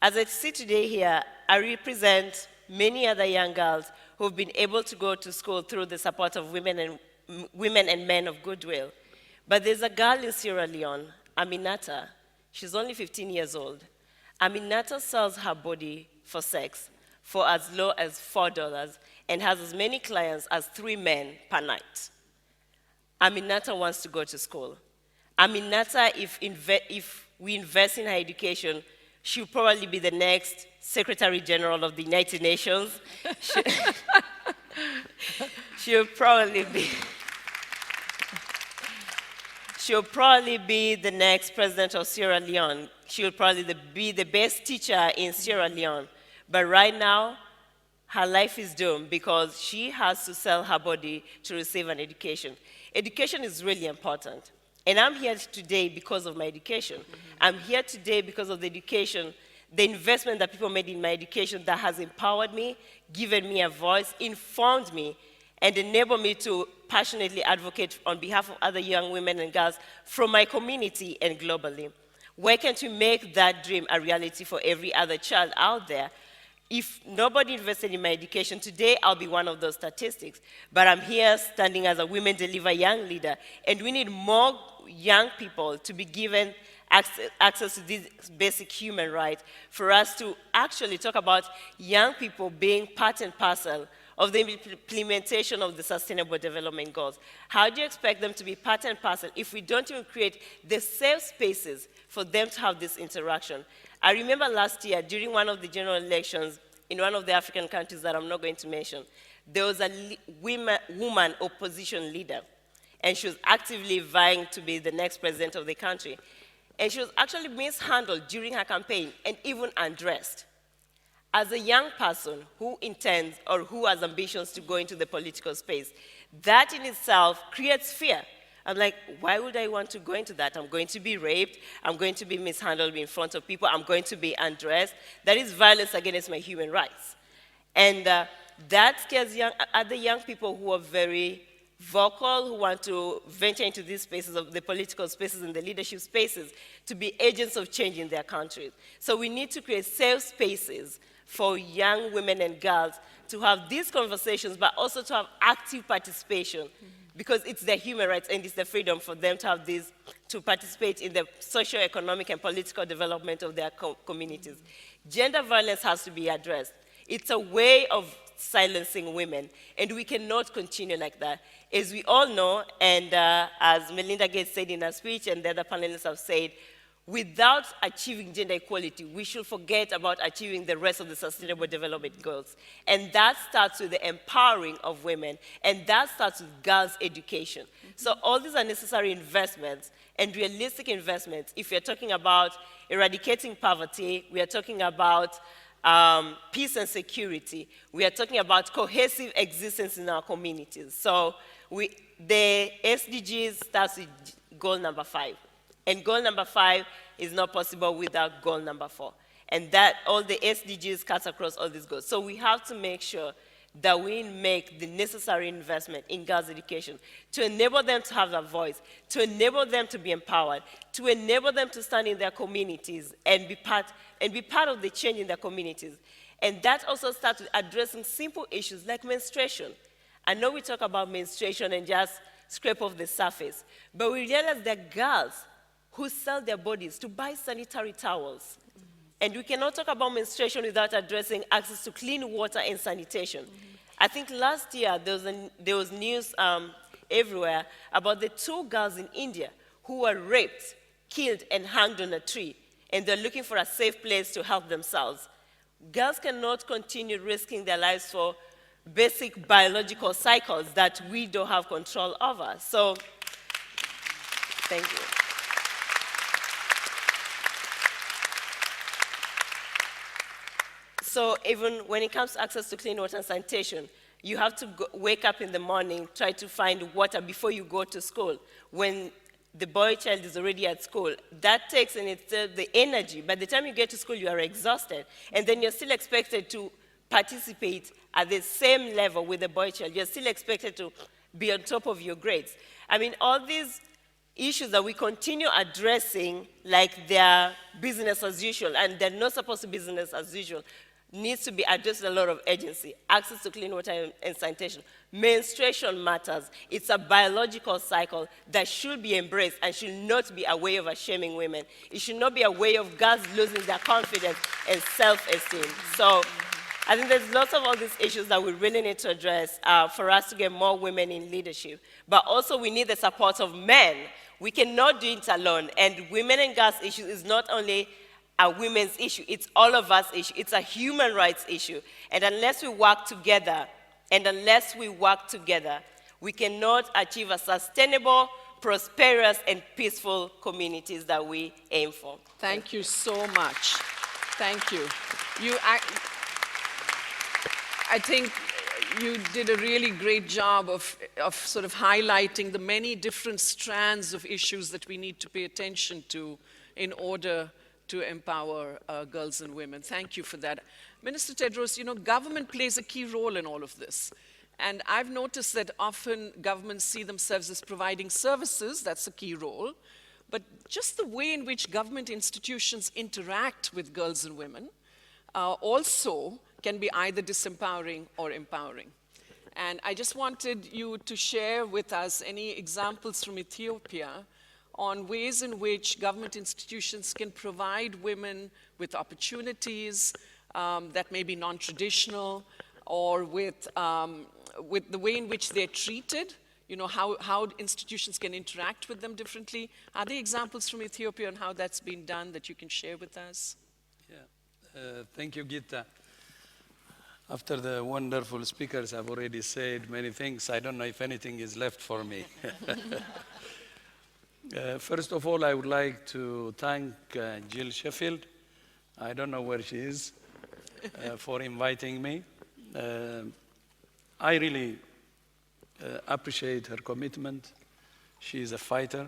As I sit today here, I represent many other young girls who've been able to go to school through the support of women and men of goodwill. But there's a girl in Sierra Leone, Aminata. She's only 15 years old. Aminata sells her body for sex for as low as $4 and has as many clients as 3 men per night. Aminata wants to go to school. Aminata, if we invest in her education, she'll probably be the next Secretary General of the United Nations. She'll probably be the next president of Sierra Leone. She'll probably be the best teacher in Sierra Leone. But right now, her life is doomed because she has to sell her body to receive an education. Education is really important. And I'm here today because of my education. I'm here today because of the education, the investment that people made in my education that has empowered me, given me a voice, informed me, and enabled me to passionately advocate on behalf of other young women and girls from my community and globally. Why can't we make that dream a reality for every other child out there? If nobody invested in my education, today I'll be one of those statistics. But I'm here standing as a Women Deliver Young leader, and we need more young people to be given access to these basic human rights for us to actually talk about young people being part and parcel of the implementation of the Sustainable Development Goals. How do you expect them to be part and parcel if we don't even create the safe spaces for them to have this interaction? I remember last year, during one of the general elections in one of the African countries that I'm not going to mention, there was a woman opposition leader, and she was actively vying to be the next president of the country. And she was actually mishandled during her campaign and even undressed. As a young person who intends or who has ambitions to go into the political space, that in itself creates fear. I'm like, why would I want to go into that? I'm going to be raped. I'm going to be mishandled in front of people. I'm going to be undressed. That is violence against my human rights. And that scares other young people who are very vocal, who want to venture into these spaces of the political spaces and the leadership spaces to be agents of change in their countries. So we need to create safe spaces for young women and girls to have these conversations, but also to have active participation. Because it's their human rights and it's the freedom for them to have this, to participate in the socio-economic and political development of their communities. Gender violence has to be addressed. It's a way of silencing women, and we cannot continue like that. As we all know, and as Melinda Gates said in her speech and the other panelists have said, without achieving gender equality, we should forget about achieving the rest of the Sustainable Development Goals. And that starts with the empowering of women, and that starts with girls' education. So all these are necessary investments and realistic investments. If we're talking about eradicating poverty, we are talking about peace and security, we are talking about cohesive existence in our communities. So the SDGs starts with goal number 5. And goal number 5 is not possible without goal number 4. And that all the SDGs cuts across all these goals. So we have to make sure that we make the necessary investment in girls' education to enable them to have a voice, to enable them to be empowered, to enable them to stand in their communities and be part of the change in their communities. And that also starts with addressing simple issues like menstruation. I know we talk about menstruation and just scrape off the surface, but we realize that girls who sell their bodies to buy sanitary towels. And we cannot talk about menstruation without addressing access to clean water and sanitation. I think last year there was news everywhere about the 2 girls in India who were raped, killed, and hanged on a tree, and they're looking for a safe place to help themselves. Girls cannot continue risking their lives for basic biological cycles that we don't have control over. So, thank you. So even when it comes to access to clean water and sanitation, you have to wake up in the morning, try to find water before you go to school. When the boy child is already at school, that takes in itself the energy. By the time you get to school, you are exhausted. And then you're still expected to participate at the same level with the boy child. You're still expected to be on top of your grades. I mean, all these issues that we continue addressing like they're business as usual, and they're not supposed to be business as usual, needs to be addressed with a lot of urgency. Access to clean water and sanitation. Menstruation matters. It's a biological cycle that should be embraced and should not be a way of shaming women. It should not be a way of girls losing their confidence and self-esteem. So I think there's lots of all these issues that we really need to address for us to get more women in leadership. But also we need the support of men. We cannot do it alone. And women and girls issue is not only a women's issue, it's all of us issue. It's a human rights issue. And unless we work together, we cannot achieve a sustainable, prosperous, and peaceful communities that we aim for. Thank you so much. Thank you. I think you did a really great job of sort of highlighting the many different strands of issues that we need to pay attention to in order to empower girls and women. Thank you for that. Minister Tedros, you know, government plays a key role in all of this. And I've noticed that often governments see themselves as providing services, that's a key role, but just the way in which government institutions interact with girls and women also can be either disempowering or empowering. And I just wanted you to share with us any examples from Ethiopia on ways in which government institutions can provide women with opportunities that may be non-traditional, or with the way in which they're treated, you know, how institutions can interact with them differently. Are there examples from Ethiopia on how that's been done that you can share with us? Yeah, thank you, Geeta. After the wonderful speakers have already said many things, I don't know if anything is left for me. First of all, I would like to thank Jill Sheffield, I don't know where she is, for inviting me. I really appreciate her commitment. She is a fighter.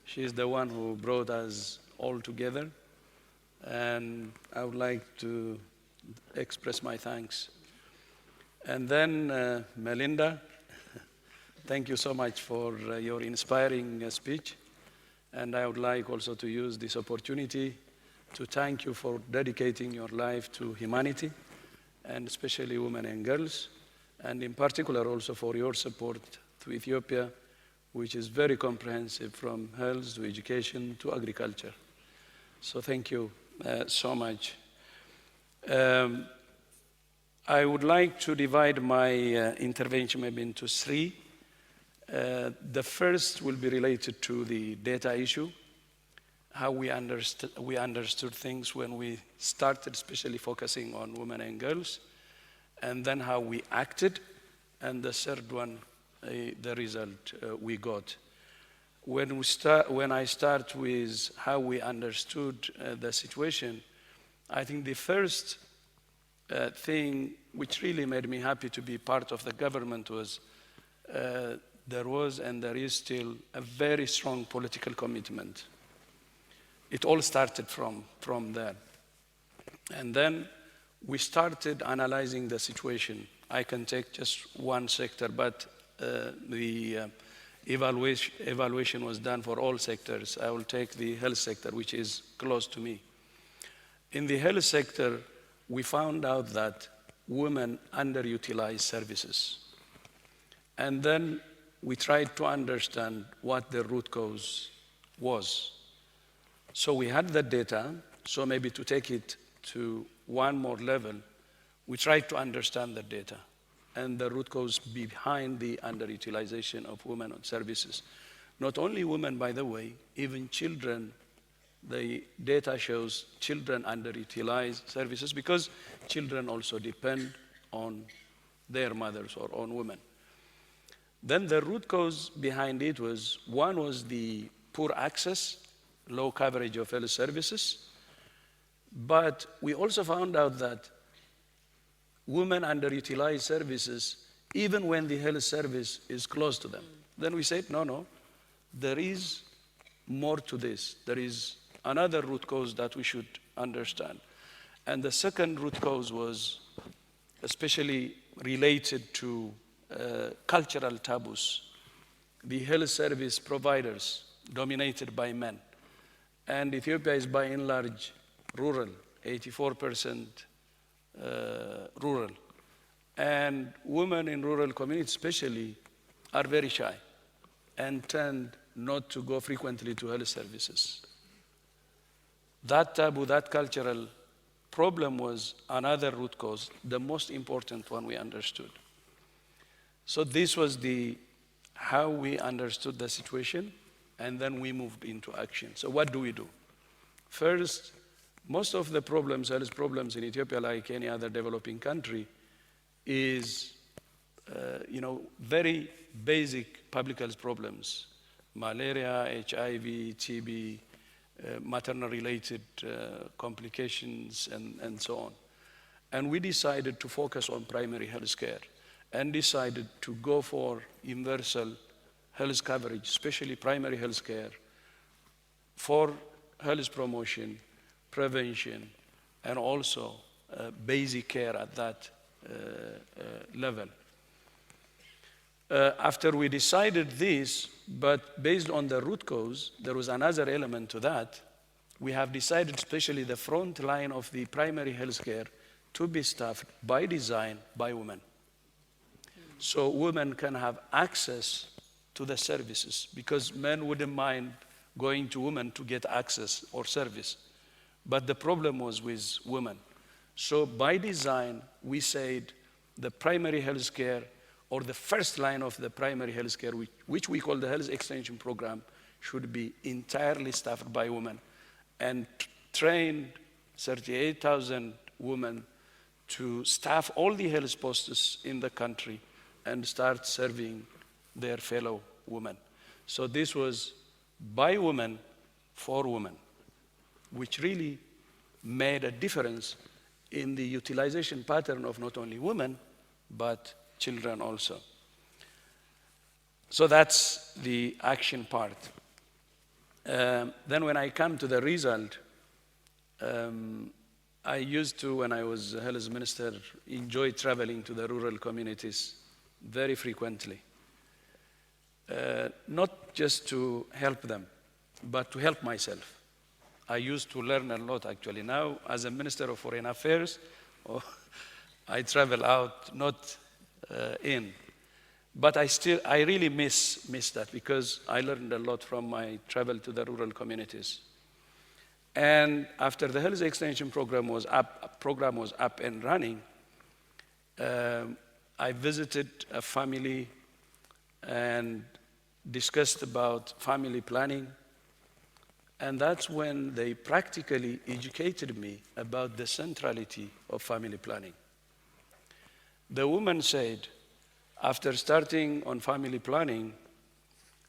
She is the one who brought us all together. And I would like to express my thanks. And then, Melinda, thank you so much for your inspiring speech. And I would like also to use this opportunity to thank you for dedicating your life to humanity, and especially women and girls, and in particular also for your support to Ethiopia, which is very comprehensive from health to education to agriculture. So thank you so much. I would like to divide my intervention maybe into three. The first will be related to the data issue, how we understood things when we started, especially focusing on women and girls, and then how we acted, and the third one, the result we got. When I start with how we understood the situation, I think the first thing which really made me happy to be part of the government was there was and there is still a very strong political commitment. It all started from there. And then we started analyzing the situation. I can take just one sector, but the evaluation was done for all sectors. I will take the health sector, which is close to me. In the health sector, we found out that women underutilize services. And then we tried to understand what the root cause was. So we had the data, so maybe to take it to one more level, we tried to understand the data and the root cause behind the underutilization of women on services. Not only women, by the way, even children. The data shows children underutilize services because children also depend on their mothers or on women. Then the root cause behind it was, one was the poor access, low coverage of health services, but we also found out that women underutilize services even when the health service is close to them. Then we said, no, there is more to this. There is another root cause that we should understand. And the second root cause was especially related to cultural taboos. The health service providers dominated by men. And Ethiopia is by and large rural, 84% rural. And women in rural communities especially are very shy and tend not to go frequently to health services. That taboo, that cultural problem was another root cause, the most important one we understood. So this was how we understood the situation, and then we moved into action. So what do we do? First, most of the problems, health problems in Ethiopia, like any other developing country, is very basic public health problems: malaria, HIV, TB, maternal-related complications, and so on. And we decided to focus on primary health care and decided to go for universal health coverage, especially primary health care, for health promotion, prevention, and also basic care at that level. After we decided this, but based on the root cause, there was another element to that. We have decided, especially the front line of the primary health care, to be staffed by design by women. So women can have access to the services, because men wouldn't mind going to women to get access or service. But the problem was with women. So by design, we said the primary health care, or the first line of the primary health care, which we call the health extension program, should be entirely staffed by women, and trained 38,000 women to staff all the health posts in the country and start serving their fellow women. So this was by women for women, which really made a difference in the utilization pattern of not only women, but children also. So that's the action part. Then when I come to the result, I used to, when I was health minister, enjoy traveling to the rural communities very frequently. Not just to help them, but to help myself. I used to learn a lot, actually. Now, as a Minister of Foreign Affairs, I travel out, not in. But I really miss that, because I learned a lot from my travel to the rural communities. And after the health extension program was up and running, I visited a family and discussed about family planning. And that's when they practically educated me about the centrality of family planning. The woman said, after starting on family planning,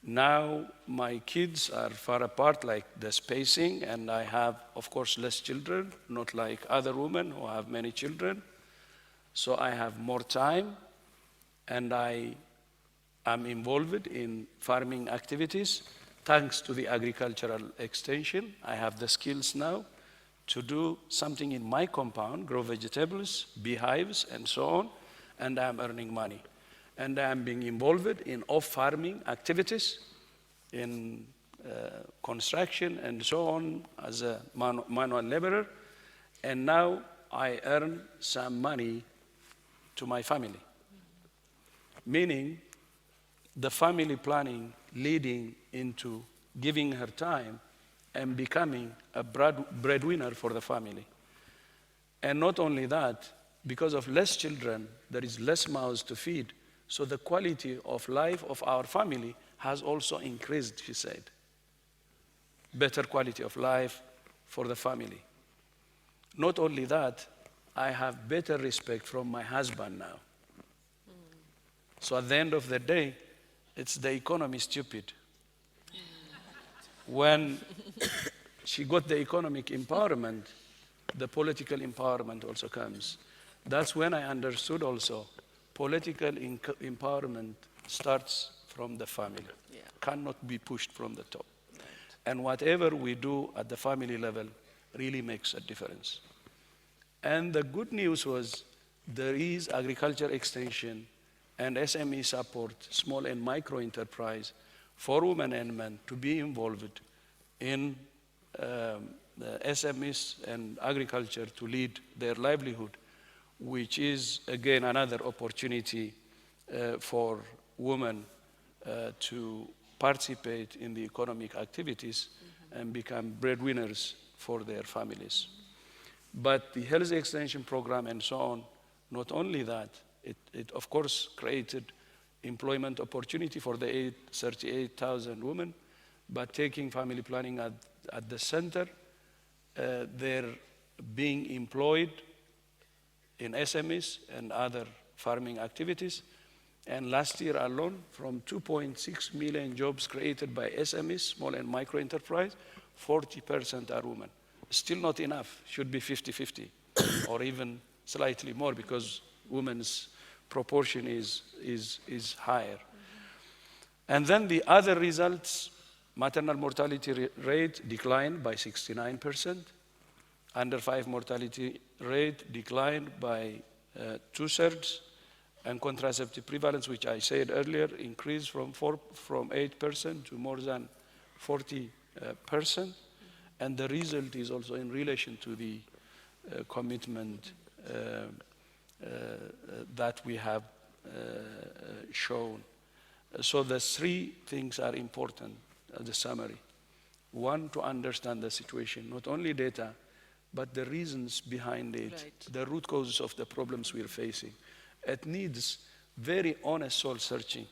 now my kids are far apart, like the spacing, and I have, of course, less children, not like other women who have many children. So I have more time, and I am involved in farming activities. Thanks to the agricultural extension, I have the skills now to do something in my compound, grow vegetables, beehives, and so on, and I'm earning money. And I'm being involved in off-farming activities, in construction and so on, as a manual laborer. And now I earn some money to my family. Meaning, the family planning leading into giving her time and becoming a breadwinner for the family. And not only that, because of less children, there is less mouths to feed. So the quality of life of our family has also increased, she said. Better quality of life for the family. Not only that, I have better respect from my husband now. So at the end of the day, it's the economy stupid. When she got the economic empowerment, the political empowerment also comes. That's when I understood also political empowerment starts from the family, cannot be pushed from the top. Right. And whatever we do at the family level really makes a difference. And the good news was there is agriculture extension and SME support, small and micro enterprise, for women and men to be involved in the SMEs and agriculture to lead their livelihood, which is, again, another opportunity for women to participate in the economic activities and become breadwinners for their families. But the health extension program and so on, not only that, it of course created employment opportunity for the 38,000 women, but taking family planning at the center, they're being employed in SMEs and other farming activities. And last year alone, from 2.6 million jobs created by SMEs, small and micro enterprise, 40% are women. Still not enough, should be 50-50, or even slightly more, because women's proportion is higher. And then the other results, maternal mortality rate declined by 69%, under 5 mortality rate declined by 2/3, and contraceptive prevalence, which I said earlier, increased from 8% to more than 40%. And the result is also in relation to the commitment that we have shown. So the 3 things are important as a summary. 1, to understand the situation, not only data, but the reasons behind it, right, the root causes of the problems we're facing. It needs very honest soul searching.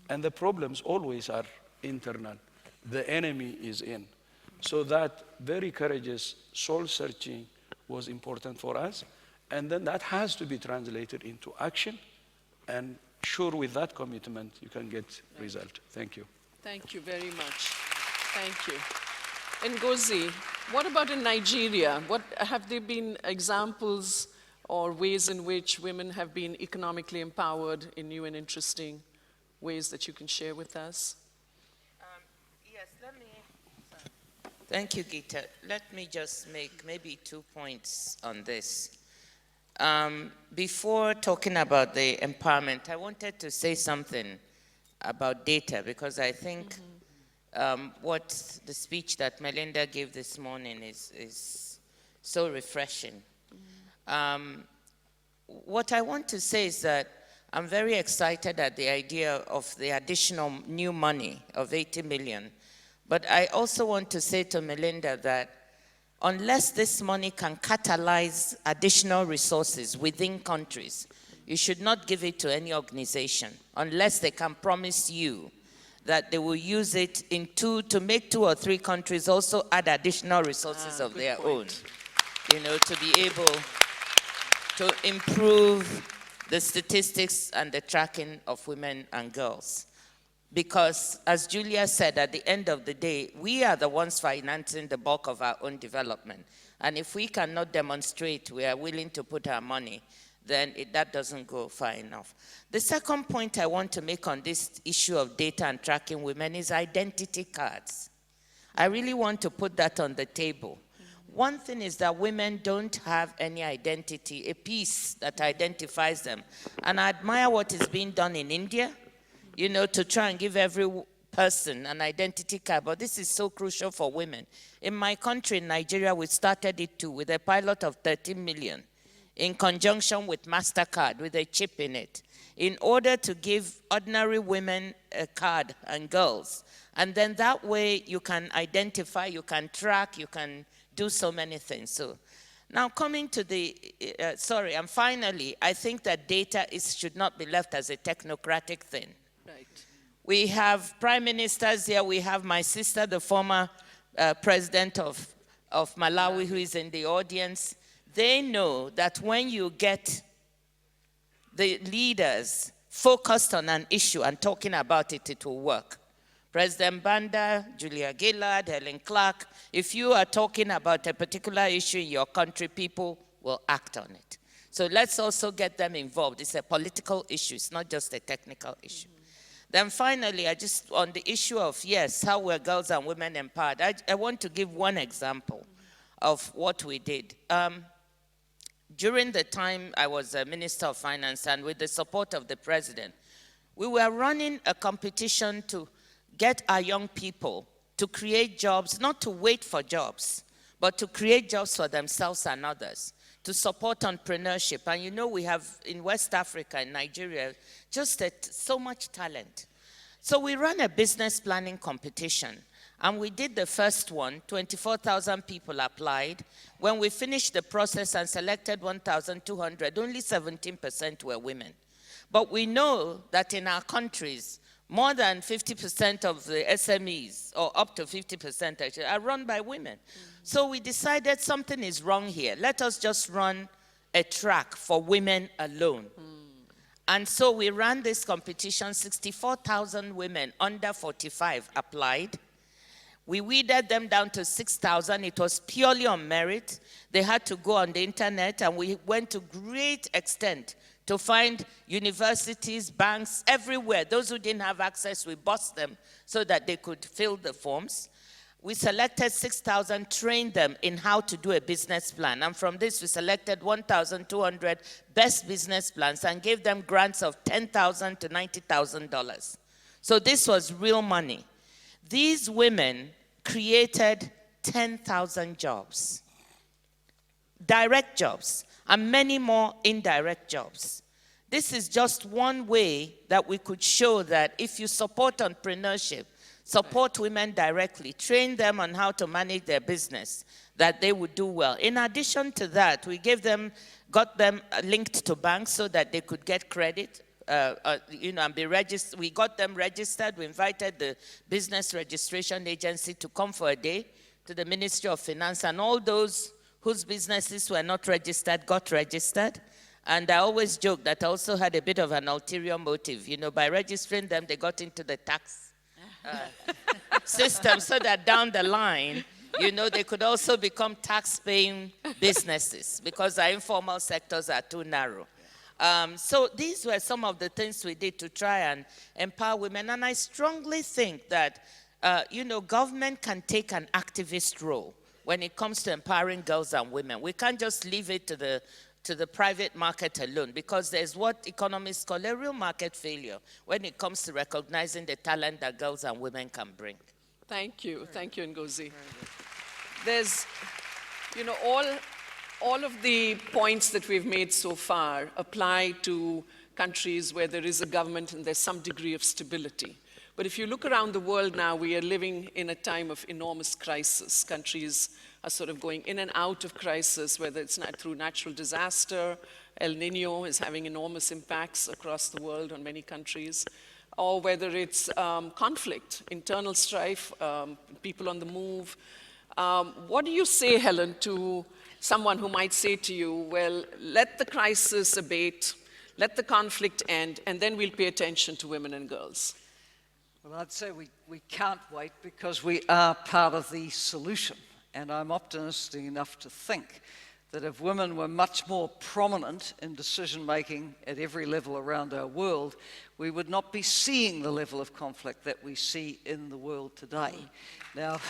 And the problems always are internal. The enemy is in. So that very courageous soul searching was important for us. And then that has to be translated into action. And sure, with that commitment, you can get result. Thank you. Thank you very much. Thank you. And Ngozi, what about in Nigeria? Have there been examples or ways in which women have been economically empowered in new and interesting ways that you can share with us? Yes, thank you, Geeta. Let me just make maybe 2 points on this. Before talking about the empowerment, I wanted to say something about data, because I think what the speech that Melinda gave this morning is so refreshing. What I want to say is that I'm very excited at the idea of the additional new money of 80 million. But I also want to say to Melinda that unless this money can catalyze additional resources within countries, you should not give it to any organization unless they can promise you that they will use it to make 2 or 3 countries also add additional resources of their own, to be able to improve the statistics and the tracking of women and girls. Because, as Julia said, at the end of the day, we are the ones financing the bulk of our own development. And if we cannot demonstrate we are willing to put our money, then that doesn't go far enough. The second point I want to make on this issue of data and tracking women is identity cards. I really want to put that on the table. One thing is that women don't have any identity, a piece that identifies them. And I admire what is being done in India, to try and give every person an identity card. But this is so crucial for women. In my country, in Nigeria, we started it too with a pilot of 13 million in conjunction with MasterCard with a chip in it, in order to give ordinary women a card and girls. And then that way you can identify, you can track, you can do so many things. So now coming to and finally, I think that data should not be left as a technocratic thing. Right. We have prime ministers here. We have my sister, the former president of Malawi, who is in the audience. They know that when you get the leaders focused on an issue and talking about it, it will work. President Banda, Julia Gillard, Helen Clark, if you are talking about a particular issue in your country, people will act on it. So let's also get them involved. It's a political issue. It's not just a technical issue. Then finally, on the issue of, how were girls and women empowered, I want to give one example of what we did. during the time I was a Minister of Finance and with the support of the President, we were running a competition to get our young people to create jobs, not to wait for jobs, but to create jobs for themselves and others, to support entrepreneurship. And you know, we have in West Africa, in Nigeria, just so much talent. So we ran a business planning competition. And we did the first one, 24,000 people applied. When we finished the process and selected 1,200, only 17% were women. But we know that in our countries, more than 50% of the SMEs, or up to 50% actually, are run by women. So we decided something is wrong here. Let us just run a track for women alone. And so we ran this competition. 64,000 women under 45 applied. We weeded them down to 6,000. It was purely on merit. They had to go on the internet, and we went to great extent to find universities, banks, everywhere. Those who didn't have access, we bussed them so that they could fill the forms. We selected 6,000, trained them in how to do a business plan. And from this, we selected 1,200 best business plans and gave them grants of $10,000 to $90,000. So this was real money. These women created 10,000 jobs, direct jobs, and many more indirect jobs. This is just one way that we could show that if you support entrepreneurship, support women directly, train them on how to manage their business, that they would do well. In addition to that, we got them linked to banks so that they could get credit. And be registered. We got them registered. We invited the Business Registration Agency to come for a day to the Ministry of Finance, and all those whose businesses were not registered got registered. And I always joke that I also had a bit of an ulterior motive. You know, by registering them, they got into the tax system so that down the line, you know, they could also become tax-paying businesses because our informal sectors are too narrow. So these were some of the things we did to try and empower women. And I strongly think that, government can take an activist role when it comes to empowering girls and women. We can't just leave it to the private market alone, because there's what economists call a real market failure when it comes to recognizing the talent that girls and women can bring. Thank you, Ngozi. There's, all of the points that we've made so far apply to countries where there is a government and there's some degree of stability. But if you look around the world now, we are living in a time of enormous crisis. Countries are sort of going in and out of crisis, whether it's through natural disaster. El Nino is having enormous impacts across the world on many countries, or whether it's conflict, internal strife, people on the move. What do you say, Helen, to someone who might say to you, well, let the crisis abate, let the conflict end, and then we'll pay attention to women and girls? Well, I'd say we can't wait, because we are part of the solution. And I'm optimistic enough to think that if women were much more prominent in decision-making at every level around our world, we would not be seeing the level of conflict that we see in the world today. Now,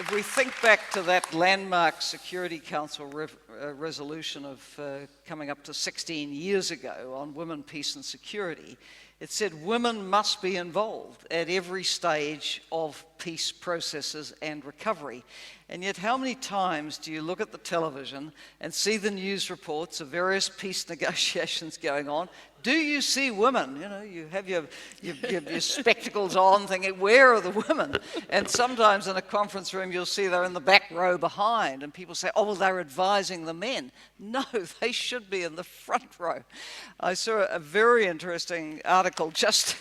if we think back to that landmark Security Council resolution of coming up to 16 years ago on women, peace and security, it said women must be involved at every stage of peace processes and recovery. And yet, how many times do you look at the television and see the news reports of various peace negotiations going on? Do you see women? You know, you have your spectacles on thinking, where are the women? And sometimes in a conference room, you'll see they're in the back row behind, and people say, oh, well, they're advising the men. No, they should be in the front row. I saw a very interesting article just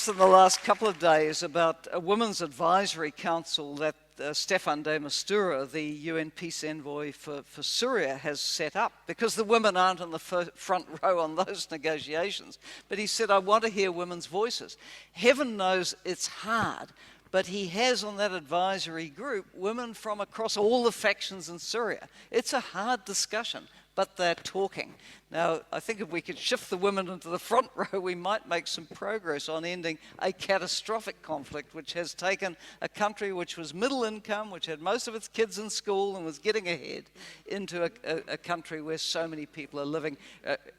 in the last couple of days about a women's advisory council that Staffan de Mistura, the UN peace envoy for Syria, has set up, because the women aren't in the front row on those negotiations. But he said, I want to hear women's voices. Heaven knows it's hard, but he has on that advisory group women from across all the factions in Syria. It's a hard discussion, but they're talking. Now, I think if we could shift the women into the front row, we might make some progress on ending a catastrophic conflict which has taken a country which was middle income, which had most of its kids in school and was getting ahead, into a country where so many people are living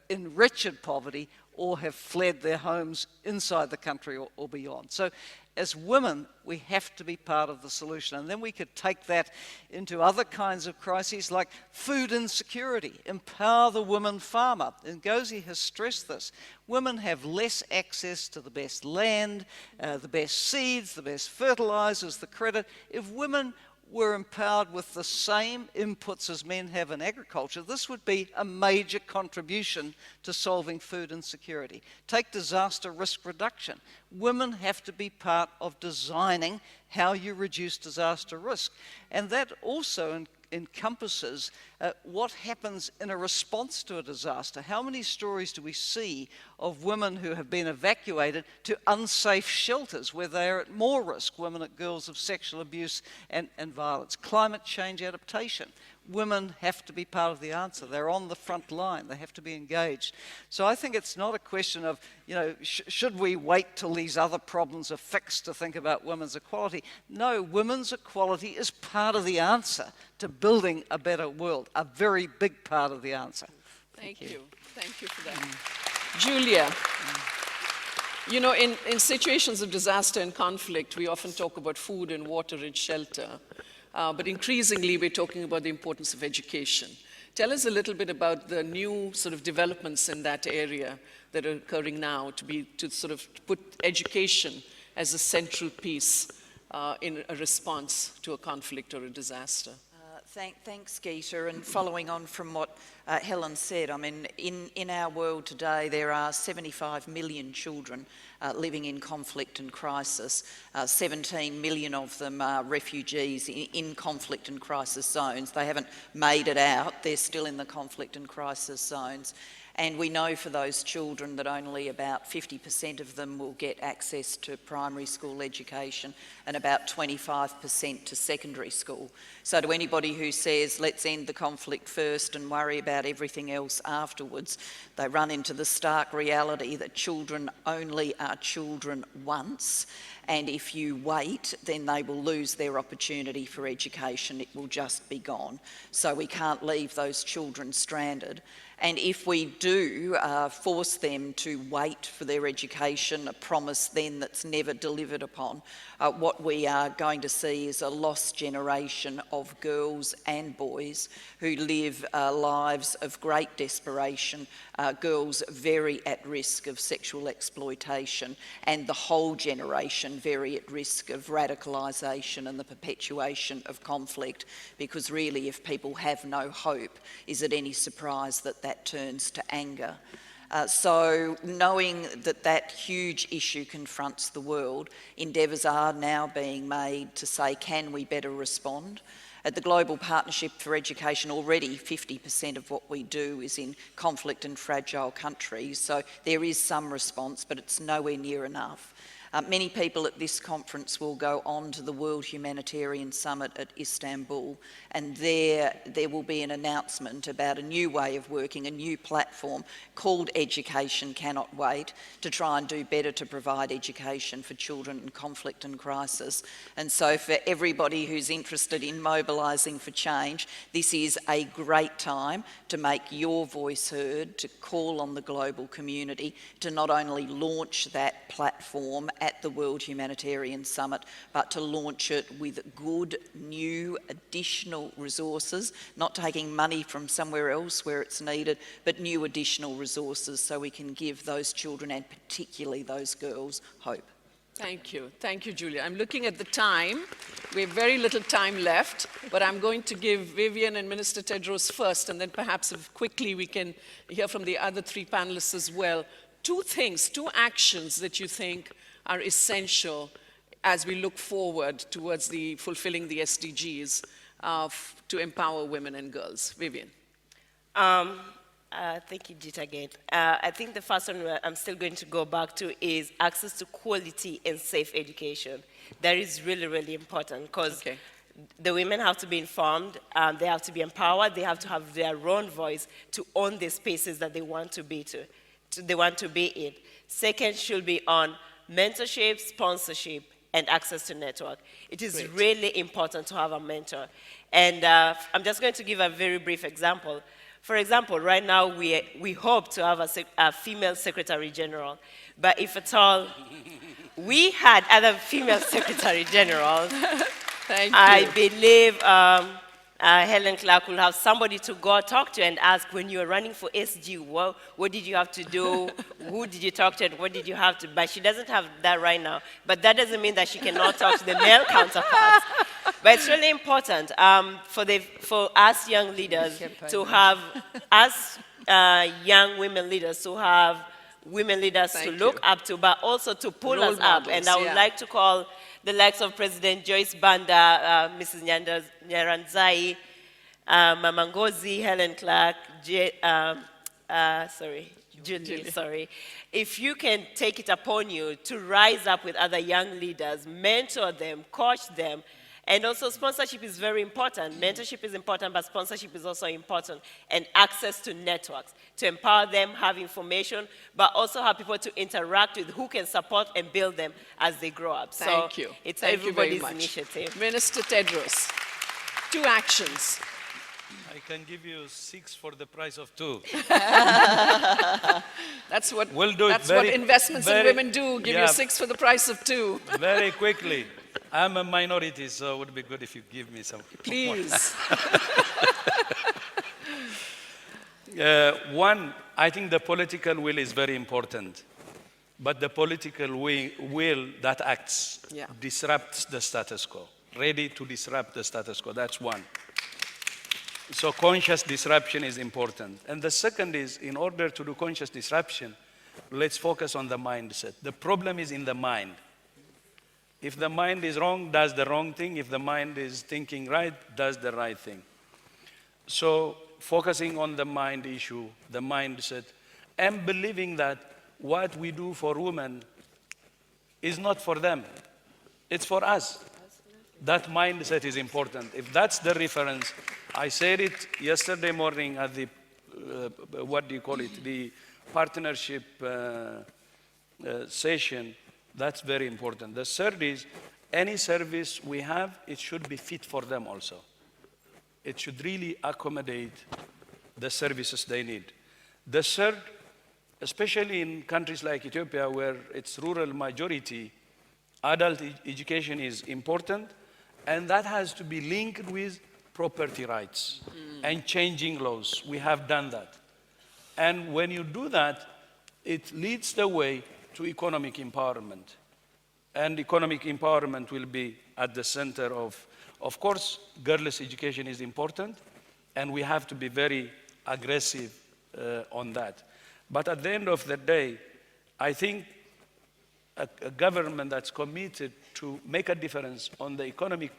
in wretched poverty or have fled their homes inside the country or beyond. So as women, we have to be part of the solution. And then we could take that into other kinds of crises like food insecurity, empower the woman farmer. And Ngozi has stressed this. Women have less access to the best land, the best seeds, the best fertilizers, the credit. If women were empowered with the same inputs as men have in agriculture, this would be a major contribution to solving food insecurity. Take disaster risk reduction. Women have to be part of designing how you reduce disaster risk. And that also encompasses what happens in a response to a disaster. How many stories do we see of women who have been evacuated to unsafe shelters where they are at more risk, women and girls, of sexual abuse and violence? Climate change adaptation. Women have to be part of the answer. They're on the front line. They have to be engaged. So I think it's not a question of, should we wait till these other problems are fixed to think about women's equality? No, women's equality is part of the answer to building a better world, a very big part of the answer. Thank you. Thank you for that. Julia, in situations of disaster and conflict, we often talk about food and water and shelter. But increasingly, we're talking about the importance of education. Tell us a little bit about the new sort of developments in that area that are occurring now to sort of put education as a central piece in a response to a conflict or a disaster. Thanks, Geeta. And following on from what Helen said, I mean, in our world today, there are 75 million children living in conflict and crisis. 17 million of them are refugees in conflict and crisis zones. They haven't made it out. They're still in the conflict and crisis zones. And we know for those children that only about 50% of them will get access to primary school education and about 25% to secondary school. So to anybody who says, let's end the conflict first and worry about everything else afterwards, they run into the stark reality that children only are children once. And if you wait, then they will lose their opportunity for education. It will just be gone. So we can't leave those children stranded. And if we do force them to wait for their education, a promise then that's never delivered upon, what we are going to see is a lost generation of girls and boys who live lives of great desperation, girls very at risk of sexual exploitation, and the whole generation very at risk of radicalisation and the perpetuation of conflict, because really if people have no hope, is it any surprise that that turns to anger? So knowing that that huge issue confronts the world, endeavours are now being made to say, can we better respond? At the Global Partnership for Education, already 50% of what we do is in conflict and fragile countries, so there is some response, but it's nowhere near enough. Many people at this conference will go on to the World Humanitarian Summit at Istanbul, and there will be an announcement about a new way of working, a new platform called Education Cannot Wait, to try and do better to provide education for children in conflict and crisis. And so for everybody who's interested in mobilising for change, this is a great time to make your voice heard, to call on the global community to not only launch that platform at the World Humanitarian Summit, but to launch it with good, new, additional resources, not taking money from somewhere else where it's needed, but new additional resources so we can give those children, and particularly those girls, hope. Thank you. Thank you, Julia. I'm looking at the time. We have very little time left, but I'm going to give Vivian and Minister Tedros first, and then perhaps if quickly we can hear from the other three panelists as well. Two actions that you think are essential as we look forward towards fulfilling the SDGs to empower women and girls. Vivian. Thank you, Geeta, again. I think the first one I'm still going to go back to is access to quality and safe education. That is really, really important, because the women have to be informed, they have to be empowered, they have to have their own voice to own the spaces that they want to be they want to be in. Second should be on mentorship, sponsorship, and access to network. It is really important to have a mentor. And I'm just going to give a very brief example. For example, right now we hope to have a female Secretary General, but if at all we had other female Secretary Generals, I believe Helen Clark will have somebody to go talk to and ask, when you were running for SG, what did you have to do? Who did you talk to and what did you have to? But she doesn't have that right now. But that doesn't mean that she cannot talk to the male counterparts. But it's really important for us young leaders to have, us young women leaders to have women leaders to look up to, but also to pull us up. And I would like to call the likes of President Joyce Banda, Mrs. Nyaranzai, Mama Ngozi, Helen Clark, Julie. If you can take it upon you to rise up with other young leaders, mentor them, coach them, and also sponsorship is very important. Mentorship is important, but sponsorship is also important. And access to networks, to empower them, have information, but also have people to interact with who can support and build them as they grow up. Thank you. It's Thank everybody's you very much. initiative. Minister Tedros, 2 actions. I can give you 6 for the price of 2. That's what, We'll do that's it what very- investments in very- women do, give you 6 for the price of 2. Very quickly. I'm a minority, so it would be good if you give me some. Please. One, I think the political will is very important. But the political will that acts disrupts the status quo. Ready to disrupt the status quo. That's one. So conscious disruption is important. And the second is, in order to do conscious disruption, let's focus on the mindset. The problem is in the mind. If the mind is wrong, does the wrong thing. If the mind is thinking right, does the right thing. So focusing on the mind issue, the mindset, and believing that what we do for women is not for them. It's for us. That mindset is important. If that's the reference, I said it yesterday morning at the, the partnership session. That's very important. The third is, any service we have, it should be fit for them also. It should really accommodate the services they need. The third, especially in countries like Ethiopia, where it's rural majority, adult education is important, and that has to be linked with property rights and changing laws. We have done that. And when you do that, it leads the way to economic empowerment. And economic empowerment will be at the center of course, girls' education is important, and we have to be very aggressive on that. But at the end of the day, I think a government that's committed to make a difference on the economic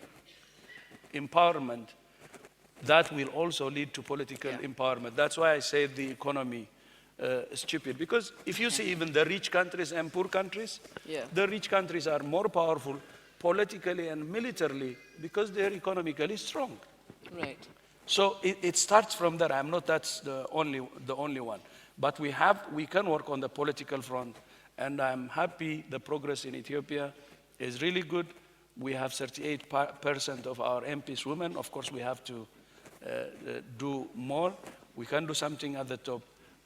empowerment, that will also lead to political empowerment. That's why I say the economy stupid. Because if you see even the rich countries and poor countries, the rich countries are more powerful politically and militarily because they're economically strong. Right. So it starts from there. I'm not that's the only one. But we can work on the political front, and I'm happy the progress in Ethiopia is really good. We have 38% of our MPs women. Of course, we have to do more. We can do something at the top.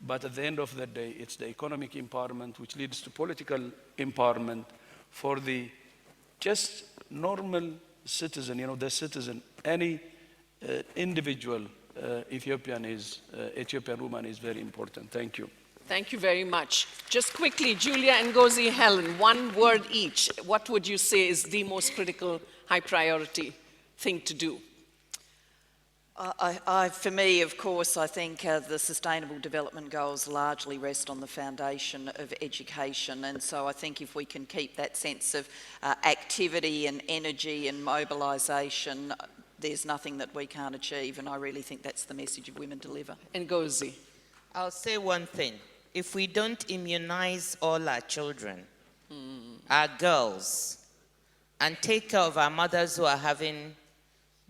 But at the end of the day, it's the economic empowerment which leads to political empowerment for the just normal citizen, the citizen, any individual Ethiopian woman is very important. Thank you. Thank you very much. Just quickly, Julia and Ngozi, Helen, one word each. What would you say is the most critical, high priority thing to do? For me, of course, I think the Sustainable Development Goals largely rest on the foundation of education, and so I think if we can keep that sense of activity and energy and mobilisation, there's nothing that we can't achieve, and I really think that's the message of Women Deliver. And Ngozi. I'll say one thing. If we don't immunize all our children, our girls, and take care of our mothers who are having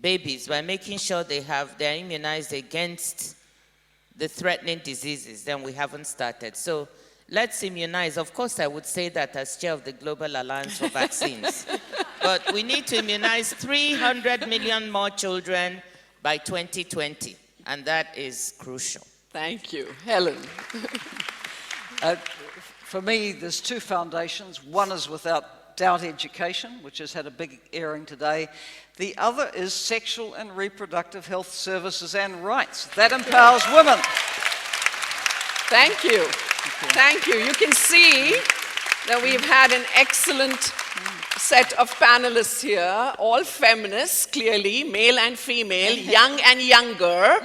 babies by making sure they're immunized against the threatening diseases, then we haven't started. So let's immunize. Of course, I would say that as chair of the Global Alliance for Vaccines. But we need to immunize 300 million more children by 2020, and that is crucial. Thank you. Helen. For me, there's two foundations. One is without doubt education, which has had a big airing today. The other is sexual and reproductive health services and rights. That empowers women. Thank you. Thank you. You can see that we've had an excellent set of panelists here, all feminists, clearly, male and female, young and younger.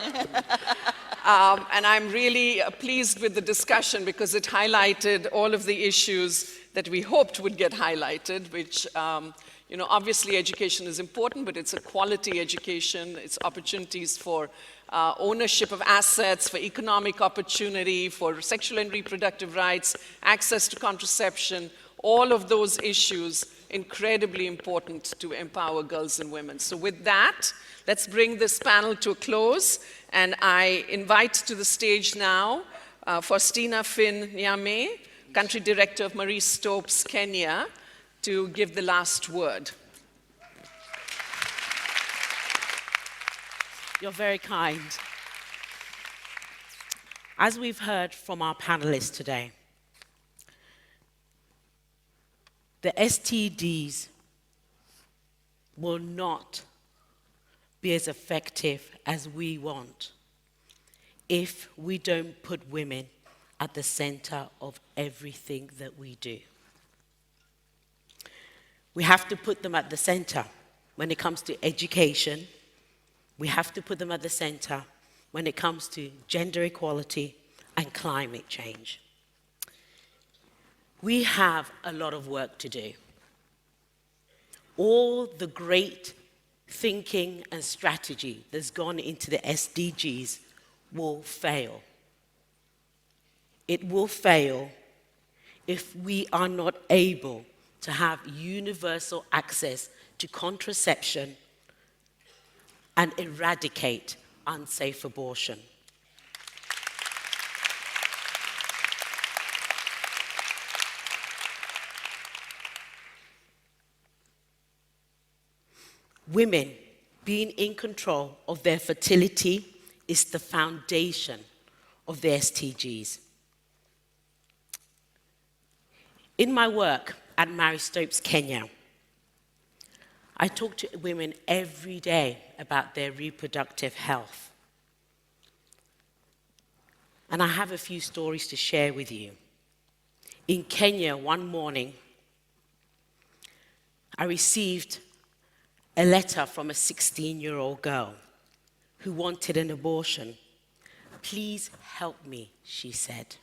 And I'm really pleased with the discussion because it highlighted all of the issues that we hoped would get highlighted, which, obviously education is important, but it's a quality education. It's opportunities for ownership of assets, for economic opportunity, for sexual and reproductive rights, access to contraception, all of those issues incredibly important to empower girls and women. So with that, let's bring this panel to a close. And I invite to the stage now Faustina Finn Nyame, Country Director of Marie Stopes, Kenya, to give the last word. You're very kind. As we've heard from our panelists today, the SDGs will not be as effective as we want if we don't put women at the center of everything that we do. We have to put them at the center when it comes to education. We have to put them at the center when it comes to gender equality and climate change. We have a lot of work to do. All the great thinking and strategy that's gone into the SDGs will fail. It will fail if we are not able to have universal access to contraception and eradicate unsafe abortion. Women being in control of their fertility is the foundation of the SDGs. In my work at Marie Stopes, Kenya, I talk to women every day about their reproductive health. And I have a few stories to share with you. In Kenya, one morning, I received a letter from a 16-year-old girl who wanted an abortion. "Please help me," she said.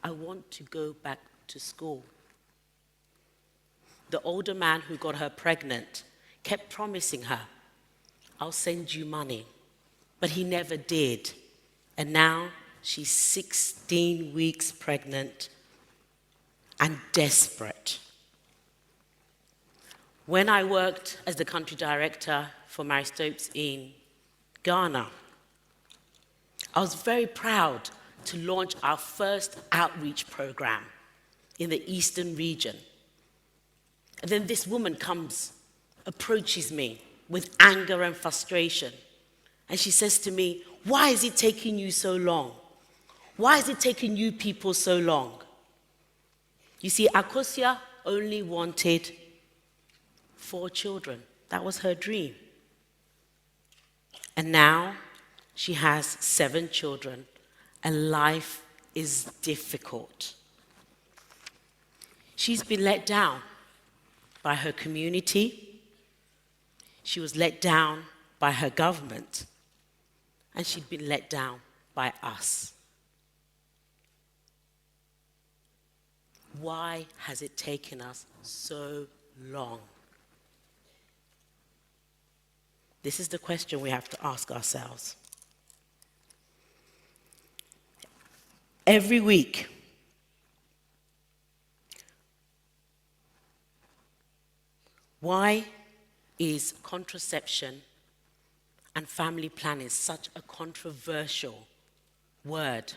"I want to go back to school." The older man who got her pregnant kept promising her, "I'll send you money," but he never did. And now she's 16 weeks pregnant and desperate. When I worked as the country director for Marie Stopes in Ghana, I was very proud to launch our first outreach program in the eastern region. And then this woman approaches me with anger and frustration. And she says to me, "Why is it taking you so long? Why is it taking you people so long?" You see, Akosia only wanted 4 children. That was her dream. And now she has 7 children, and life is difficult. She's been let down by her community. She was let down by her government, and she'd been let down by us. Why has it taken us so long? This is the question we have to ask ourselves. Every week, why is contraception and family planning such a controversial word?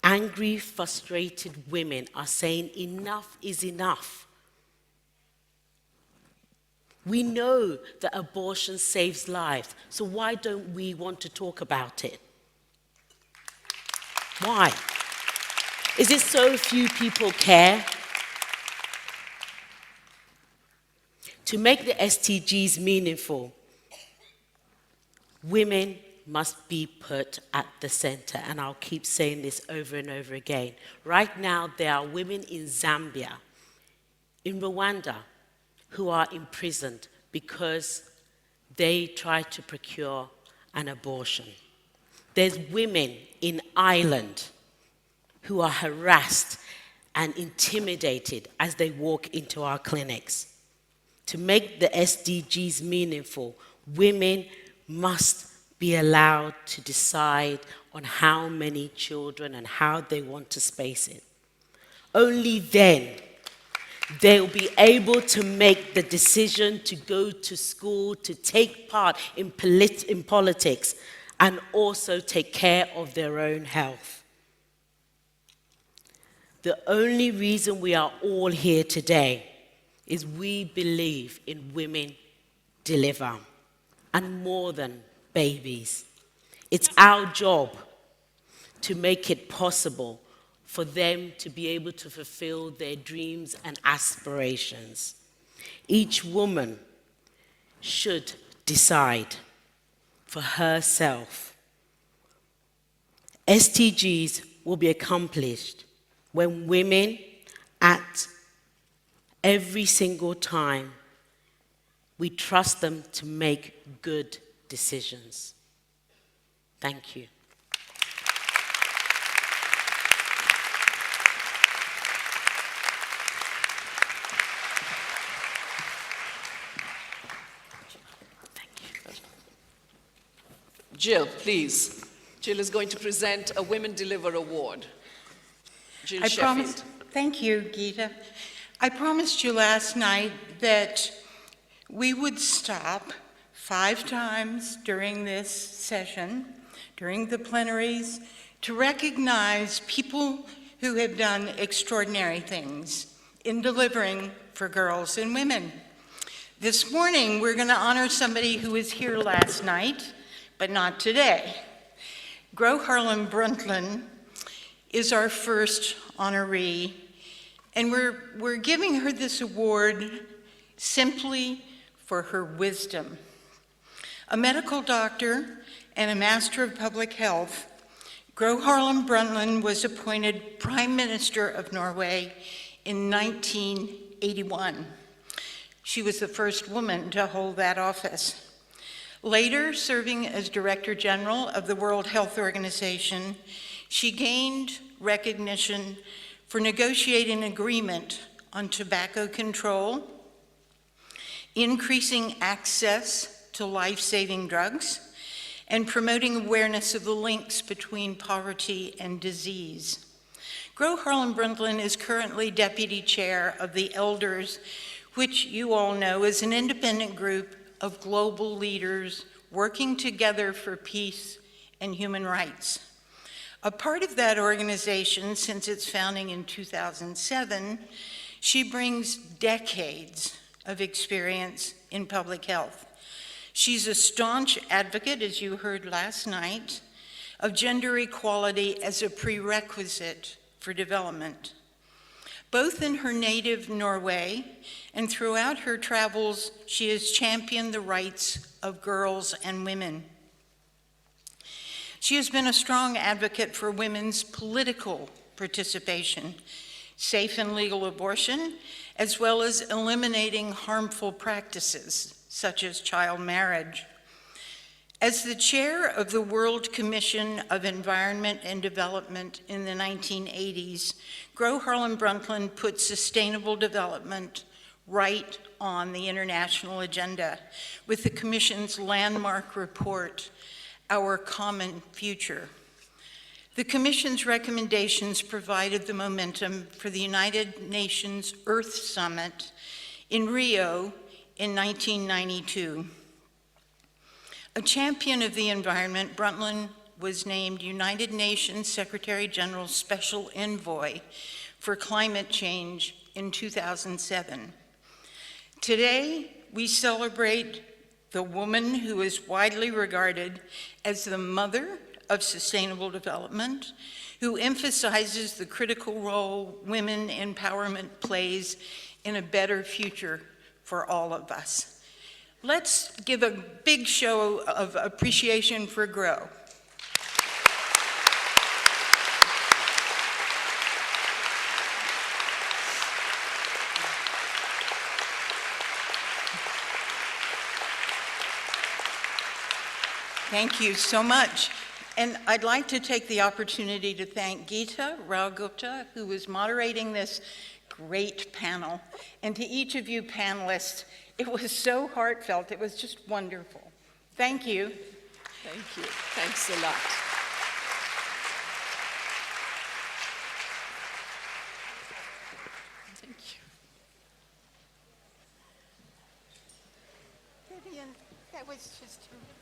Angry, frustrated women are saying enough is enough. We know that abortion saves lives, so why don't we want to talk about it? Why? Is it so few people care? To make the SDGs meaningful, women must be put at the center, and I'll keep saying this over and over again. Right now, there are women in Zambia, in Rwanda, who are imprisoned because they tried to procure an abortion. There's women in Ireland who are harassed and intimidated as they walk into our clinics. To make the SDGs meaningful, women must be allowed to decide on how many children and how they want to space it. Only then they'll be able to make the decision to go to school, to take part in politics, and also take care of their own health. The only reason we are all here today is we believe in women deliver, and more than babies. It's our job to make it possible for them to be able to fulfill their dreams and aspirations. Each woman should decide for herself. SDGs will be accomplished when women, at every single time, we trust them to make good decisions. Thank you. Jill, please. Jill is going to present a Women Deliver Award. Jill Sheffield. Thank you, Geeta. I promised you last night that we would stop 5 times during this session, during the plenaries, to recognize people who have done extraordinary things in delivering for girls and women. This morning, we're going to honor somebody who was here last night, but not today. Gro Harlem Brundtland is our first honoree, and we're giving her this award simply for her wisdom. A medical doctor and a master of public health, Gro Harlem Brundtland was appointed Prime Minister of Norway in 1981. She was the first woman to hold that office. Later, serving as Director General of the World Health Organization, she gained recognition for negotiating an agreement on tobacco control, increasing access to life-saving drugs, and promoting awareness of the links between poverty and disease. Gro Harlem Brundtland is currently Deputy Chair of the Elders, which you all know is an independent group of global leaders working together for peace and human rights. A part of that organization since its founding in 2007, she brings decades of experience in public health. She's a staunch advocate, as you heard last night, of gender equality as a prerequisite for development. Both in her native Norway and throughout her travels, she has championed the rights of girls and women. She has been a strong advocate for women's political participation, safe and legal abortion, as well as eliminating harmful practices, such as child marriage. As the chair of the World Commission of Environment and Development in the 1980s, Gro Harlem Brundtland put sustainable development right on the international agenda with the Commission's landmark report, Our Common Future. The Commission's recommendations provided the momentum for the United Nations Earth Summit in Rio in 1992. A champion of the environment, Brundtland was named United Nations Secretary General's Special Envoy for Climate Change in 2007. Today, we celebrate the woman who is widely regarded as the mother of sustainable development, who emphasizes the critical role women empowerment plays in a better future for all of us. Let's give a big show of appreciation for GROW. Thank you so much. And I'd like to take the opportunity to thank Geeta Rao Gupta, who is moderating this great panel. And to each of you panelists, it was so heartfelt. It was just wonderful. Thank you. Thank you. Thanks a lot. Thank you. Vivian, that was just terrific.